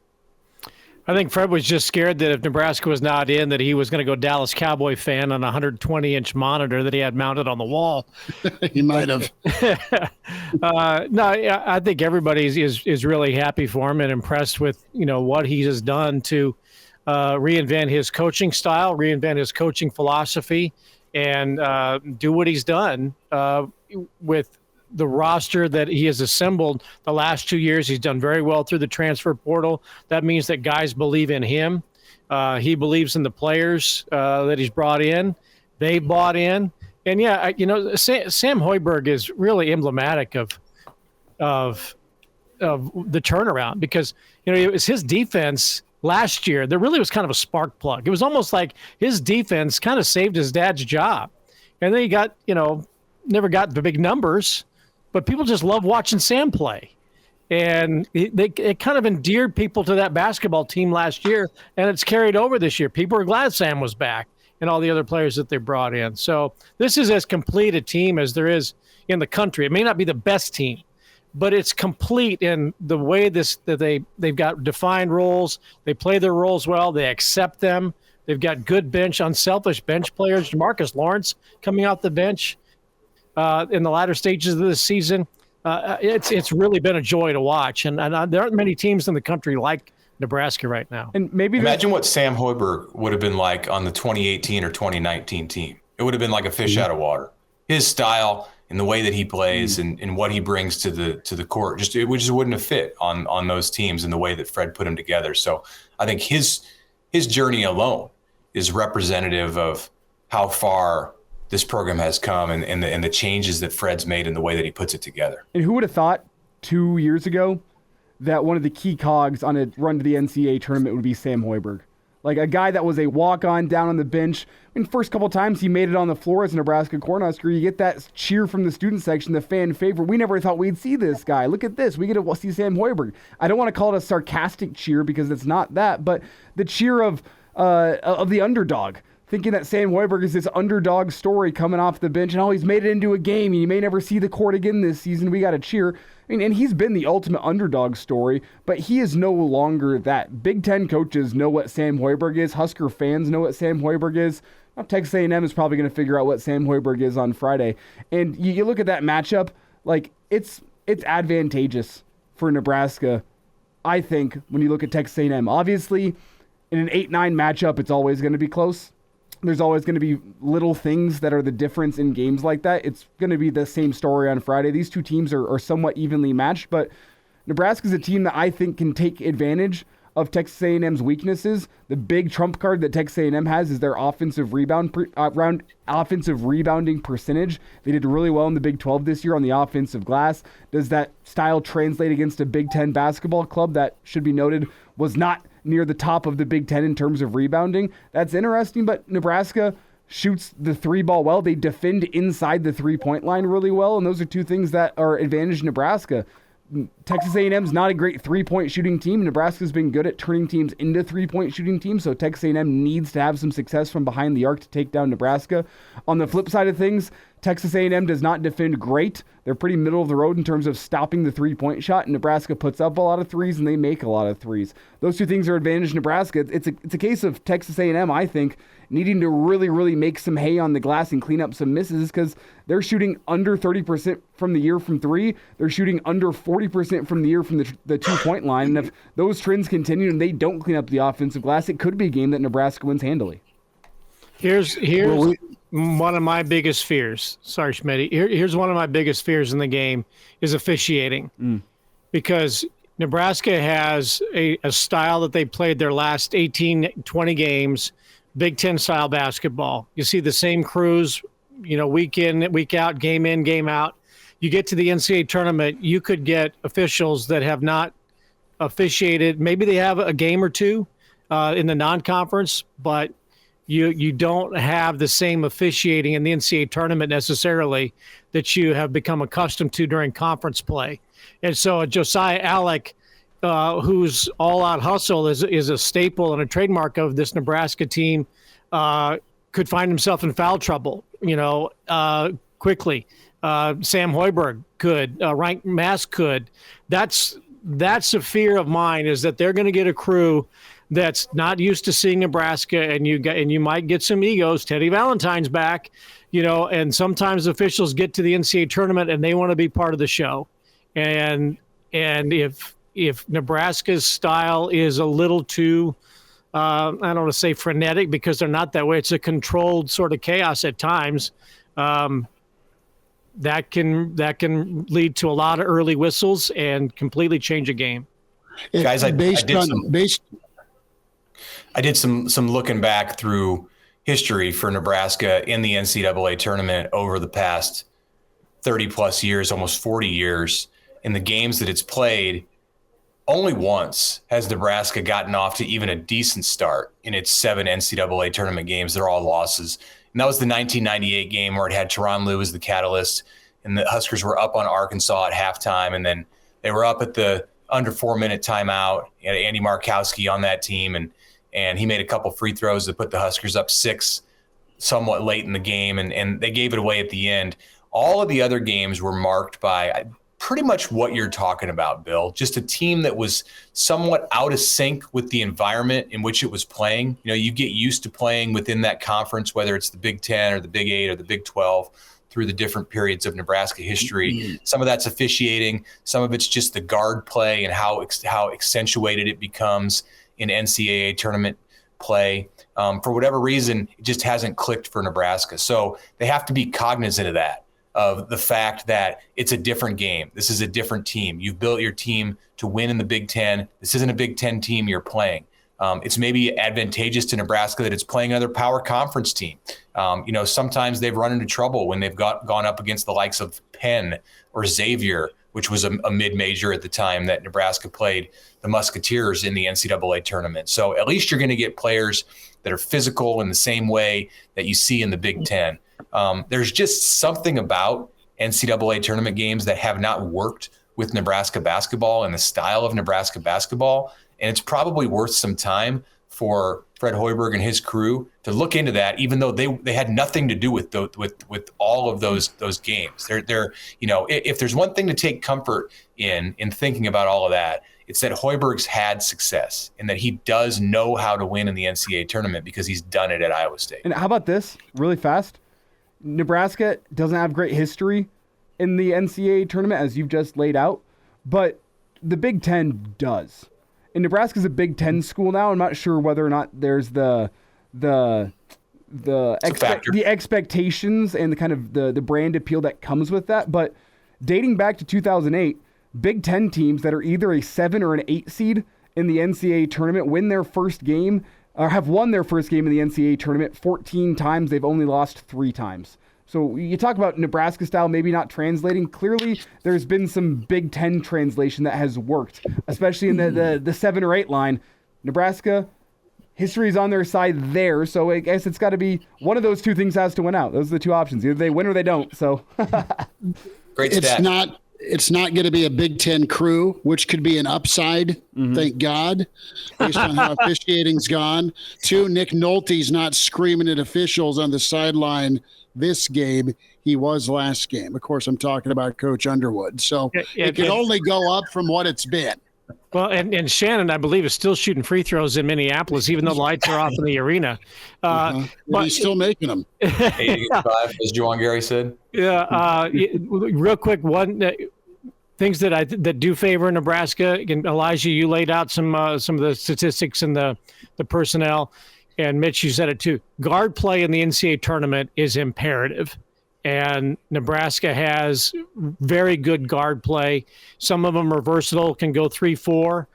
Speaker 3: I think Fred was just scared that if Nebraska was not in, that he was going to go Dallas Cowboy fan on a 120-inch monitor that he had mounted on the wall.
Speaker 1: He might have.
Speaker 3: No, I think everybody is really happy for him and impressed with what he has done to reinvent his coaching style, reinvent his coaching philosophy, and do what he's done with the roster that he has assembled the last 2 years. He's done very well through the transfer portal. That means that guys believe in him. He believes in the players that he's brought in. They bought in. And Sam Hoiberg is really emblematic of the turnaround, because, it was his defense last year. There really was kind of a spark plug. It was almost like his defense kind of saved his dad's job. And then he got, never got the big numbers, but people just love watching Sam play. And it kind of endeared people to that basketball team last year, and it's carried over this year. People are glad Sam was back and all the other players that they brought in. So this is as complete a team as there is in the country. It may not be the best team, but it's complete in the way that they've got defined roles. They play their roles well. They accept them. They've got good unselfish bench players. Marcus Lawrence coming off the bench in the latter stages of this season. It's really been a joy to watch, and there aren't many teams in the country like Nebraska right now.
Speaker 4: And maybe
Speaker 2: imagine what Sam Hoiberg would have been like on the 2018 or 2019 team. It would have been like a fish out of water. His style and the way that he plays and what he brings to the court it just wouldn't have fit on those teams in the way that Fred put them together. So I think his journey alone is representative of how far this program has come and the changes that Fred's made in the way that he puts it together.
Speaker 4: And who would have thought 2 years ago that one of the key cogs on a run to the NCAA tournament would be Sam Hoiberg? Like a guy that was a walk-on down on the bench. I mean, first couple times he made it on the floor as a Nebraska Cornhusker. You get that cheer from the student section, the fan favorite. We never thought we'd see this guy. Look at this. We get to see Sam Hoiberg. I don't want to call it a sarcastic cheer because it's not that, but the cheer of the underdog. Thinking that Sam Hoiberg is this underdog story coming off the bench, and he's made it into a game. You may never see the court again this season. We got to cheer. I mean, and he's been the ultimate underdog story, but he is no longer that. Big Ten coaches know what Sam Hoiberg is. Husker fans know what Sam Hoiberg is. Now, Texas A&M is probably going to figure out what Sam Hoiberg is on Friday. And you look at that matchup, like it's advantageous for Nebraska, I think, when you look at Texas A&M. Obviously, in an 8-9 matchup, it's always going to be close. There's always going to be little things that are the difference in games like that. It's going to be the same story on Friday. These two teams are somewhat evenly matched, but Nebraska's a team that I think can take advantage of Texas A&M's weaknesses. The big trump card that Texas A&M has is their offensive rebounding percentage. They did really well in the Big 12 this year on the offensive glass. Does that style translate against a Big 10 basketball club that, should be noted, was not near the top of the Big Ten in terms of rebounding? That's interesting, but Nebraska shoots the three ball well. They defend inside the three-point line really well, and those are two things that are advantage Nebraska. Texas A&M is not a great three-point shooting team. Nebraska's been good at turning teams into three-point shooting teams, so Texas A&M needs to have some success from behind the arc to take down Nebraska. On the flip side of things, Texas A&M does not defend great. They're pretty middle of the road in terms of stopping the three-point shot, and Nebraska puts up a lot of threes, and they make a lot of threes. Those two things are advantage Nebraska. It's a case of Texas A&M, I think, needing to really, really make some hay on the glass and clean up some misses because they're shooting under 30% from the year from three. They're shooting under 40% from the year from the two-point line. And if those trends continue and they don't clean up the offensive glass, it could be a game that Nebraska wins handily.
Speaker 3: Here's one of my biggest fears. Sorry, Schmidt. Here's one of my biggest fears in the game is officiating. Because Nebraska has a style that they played their last 18, 20 games, Big Ten style basketball. You see the same crews, week in, week out, game in, game out. You get to the NCAA tournament, you could get officials that have not officiated. Maybe they have a game or two in the non-conference, but you don't have the same officiating in the NCAA tournament necessarily that you have become accustomed to during conference play. And so Josiah Alec, whose all-out hustle is a staple and a trademark of this Nebraska team, could find himself in foul trouble, quickly. Sam Hoiberg could, Rank Mass could. That's a fear of mine, is that they're going to get a crew that's not used to seeing Nebraska, and you might get some egos. Teddy Valentine's back, and sometimes officials get to the NCAA tournament and they want to be part of the show. And if Nebraska's style is a little too, I don't want to say frenetic because they're not that way. It's a controlled sort of chaos at times. That can lead to a lot of early whistles and completely change a game.
Speaker 2: Guys, I did some looking back through history for Nebraska in the NCAA tournament over the past 30 plus years, almost 40 years. In the games that it's played, only once has Nebraska gotten off to even a decent start in its 7 NCAA tournament games. They're all losses. And that was the 1998 game where it had Tyronn Lue as the catalyst, and the Huskers were up on Arkansas at halftime, and then they were up at the under 4-minute timeout. You had Andy Markowski on that team, and he made a couple free throws that put the Huskers up 6 somewhat late in the game, and they gave it away at the end. All of the other games were marked by pretty much what you're talking about, Bill. Just a team that was somewhat out of sync with the environment in which it was playing. You get used to playing within that conference, whether it's the Big 10 or the Big 8 or the Big 12, through the different periods of Nebraska history. Some of that's officiating. Some of it's just the guard play and how accentuated it becomes in NCAA tournament play. For whatever reason, it just hasn't clicked for Nebraska. So they have to be cognizant of that, of the fact that it's a different game. This is a different team. You've built your team to win in the Big Ten. This isn't a Big Ten team you're playing. It's maybe advantageous to Nebraska that it's playing another power conference team. Sometimes they've run into trouble when they've gone up against the likes of Penn or Xavier which was a mid-major at the time that Nebraska played the Musketeers in the NCAA tournament. So at least you're going to get players that are physical in the same way that you see in the Big Ten. There's just something about NCAA tournament games that have not worked with Nebraska basketball and the style of Nebraska basketball. And it's probably worth some time for Fred Hoiberg and his crew to look into that, even though they had nothing to do with all of those games. They're if there's one thing to take comfort in thinking about all of that, it's that Hoiberg's had success and that he does know how to win in the NCAA tournament because he's done it at Iowa State.
Speaker 4: And how about this, really fast? Nebraska doesn't have great history in the NCAA tournament, as you've just laid out, but the Big Ten does. And Nebraska's a Big Ten school now. I'm not sure whether or not there's the expectations and the kind of the brand appeal that comes with that. But dating back to 2008, Big Ten teams that are either a 7 or an 8 seed in the NCAA tournament win their first game or have won their first game in the NCAA tournament 14 times. They've only lost 3 times. So you talk about Nebraska style maybe not translating. Clearly, there's been some Big Ten translation that has worked, especially in the 7 or 8 line. Nebraska, history is on their side there, so I guess it's got to be one of those two things has to win out. Those are the two options. Either they win or they don't. So
Speaker 2: great stat.
Speaker 1: It's not going to be a Big Ten crew, which could be an upside, thank God, based on how officiating's gone. 2, Nick Nolte's not screaming at officials on the sideline this game. He was last game. Of course, I'm talking about Coach Underwood. So it can only go up from what it's been.
Speaker 3: Well, and Shannon, I believe, is still shooting free throws in Minneapolis, even though the lights are off in the arena.
Speaker 1: But he's still making them.
Speaker 2: 85, as Juwan Gary said.
Speaker 3: Yeah. Real quick, things that do favor Nebraska. Again, Elijah, you laid out some of the statistics and the personnel, and Mitch, you said it too. Guard play in the NCAA tournament is imperative. And Nebraska has very good guard play. Some of them are versatile, can go 3-4.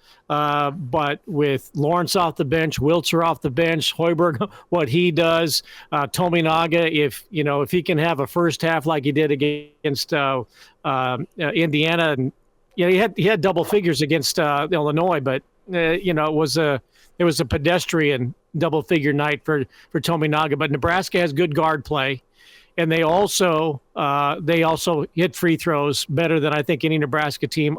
Speaker 3: But with Lawrence off the bench, Wiltzer off the bench, Hoiberg, what he does, Tominaga, if he can have a first half like he did against Indiana, and he had double figures against Illinois, but it was a pedestrian double figure night for Tominaga. But Nebraska has good guard play. And they also hit free throws better than I think any Nebraska team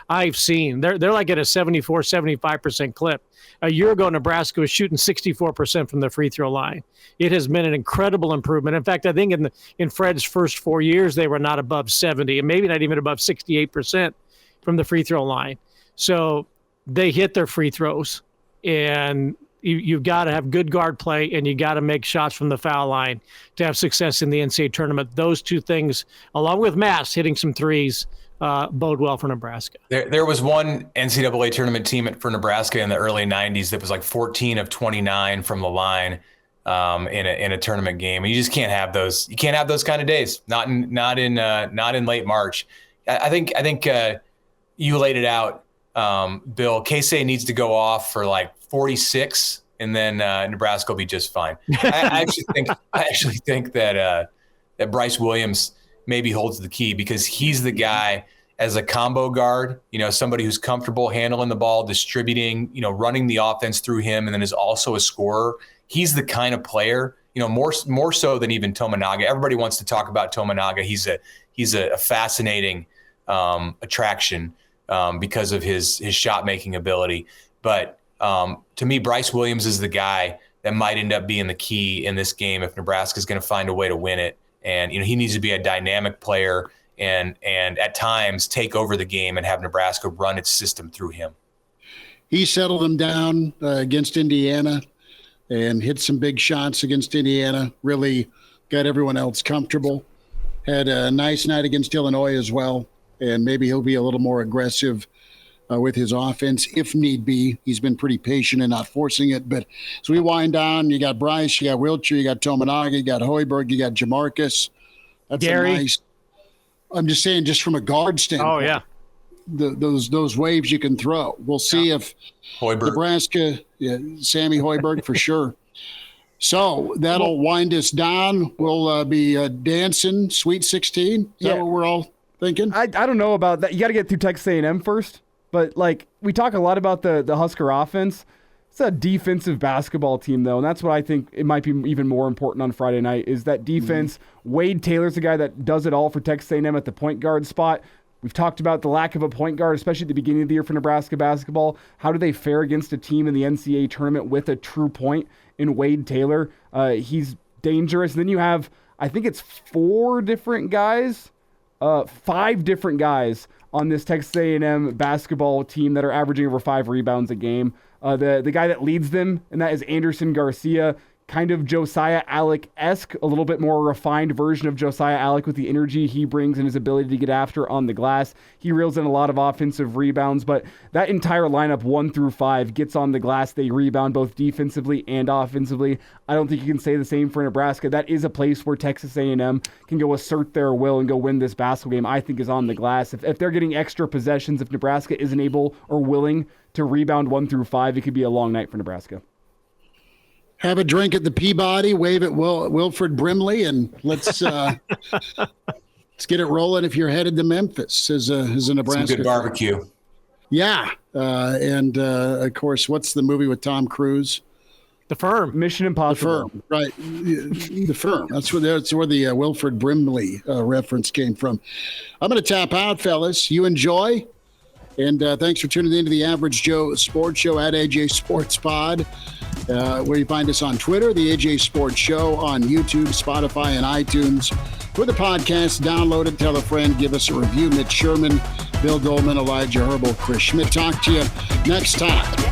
Speaker 3: I've seen. They're like at a 74-75% clip. A year ago, Nebraska was shooting 64% from the free throw line. It has been an incredible improvement. In fact, I think in Fred's first 4 years, they were not above 70 and maybe not even above 68% from the free throw line. So they hit their free throws, and you've got to have good guard play, and you got to make shots from the foul line to have success in the NCAA tournament. Those two things, along with Mass hitting some threes, bode well for Nebraska.
Speaker 2: There was one NCAA tournament team for Nebraska in the early 90s that was like 14 of 29 from the line in a tournament game. You just can't have those. You can't have those kind of days. Not in late March. I think you laid it out, Bill. Casey needs to go off for like 46, and then Nebraska will be just fine. I actually think that Bryce Williams maybe holds the key, because he's the guy as a combo guard, somebody who's comfortable handling the ball, distributing, running the offense through him, and then is also a scorer. He's the kind of player, more so than even Tominaga. Everybody wants to talk about Tominaga. He's a fascinating attraction because of his shot making ability, but to me, Bryce Williams is the guy that might end up being the key in this game if Nebraska is going to find a way to win it. And he needs to be a dynamic player and at times take over the game and have Nebraska run its system through him.
Speaker 1: He settled them down against Indiana and hit some big shots against Indiana. Really got everyone else comfortable. Had a nice night against Illinois as well, and maybe he'll be a little more aggressive with his offense, if need be. He's been pretty patient and not forcing it. But as we wind down, you got Bryce, you got Wiltshire, you got Tominaga, you got Hoiberg, you got Jamarcus. That's
Speaker 3: Gary.
Speaker 1: a nice. I'm just saying, just from a guard standpoint.
Speaker 3: Oh yeah,
Speaker 1: those waves you can throw. We'll see if
Speaker 2: Hoiberg.
Speaker 1: Nebraska, Sammy Hoiberg for sure. So that'll wind us down. We'll be dancing Sweet 16. Is that what we're all thinking?
Speaker 4: I don't know about that. You got to get through Texas A&M first. But, like, we talk a lot about the Husker offense. It's a defensive basketball team, though, and that's what I think it might be even more important on Friday night is that defense. Wade Taylor's the guy that does it all for Texas A&M at the point guard spot. We've talked about the lack of a point guard, especially at the beginning of the year for Nebraska basketball. How do they fare against a team in the NCAA tournament with a true point in Wade Taylor? He's dangerous. And then you have, I think it's 5 different guys on this Texas A&M basketball team that are averaging over 5 rebounds a game. The guy that leads them, and that is Anderson Garcia, kind of Josiah Allick-esque, a little bit more refined version of Josiah Allick with the energy he brings and his ability to get after on the glass. He reels in a lot of offensive rebounds, but that entire lineup 1 through 5 gets on the glass. They rebound both defensively and offensively. I don't think you can say the same for Nebraska. That is a place where Texas A&M can go assert their will and go win this basketball game, I think, is on the glass. If they're getting extra possessions, if Nebraska isn't able or willing to rebound 1 through 5, it could be a long night for Nebraska.
Speaker 1: Have a drink at the Peabody, wave at Wilford Brimley, and let's get it rolling if you're headed to Memphis as a Nebraska.
Speaker 2: Some good barbecue.
Speaker 1: Yeah. And of course, what's the movie with Tom Cruise?
Speaker 3: The Firm.
Speaker 4: Mission Impossible.
Speaker 1: The Firm, right. The Firm. That's where the Wilford Brimley reference came from. I'm going to tap out, fellas. You enjoy. And thanks for tuning in to the Average Joe Sports Show at AJ Sports Pod, where you find us on Twitter, the AJ Sports Show, on YouTube, Spotify, and iTunes. For the podcast, download it, tell a friend, give us a review. Mitch Sherman, Bill Doleman, Elijah Herbel, Chris Schmidt. Talk to you next time.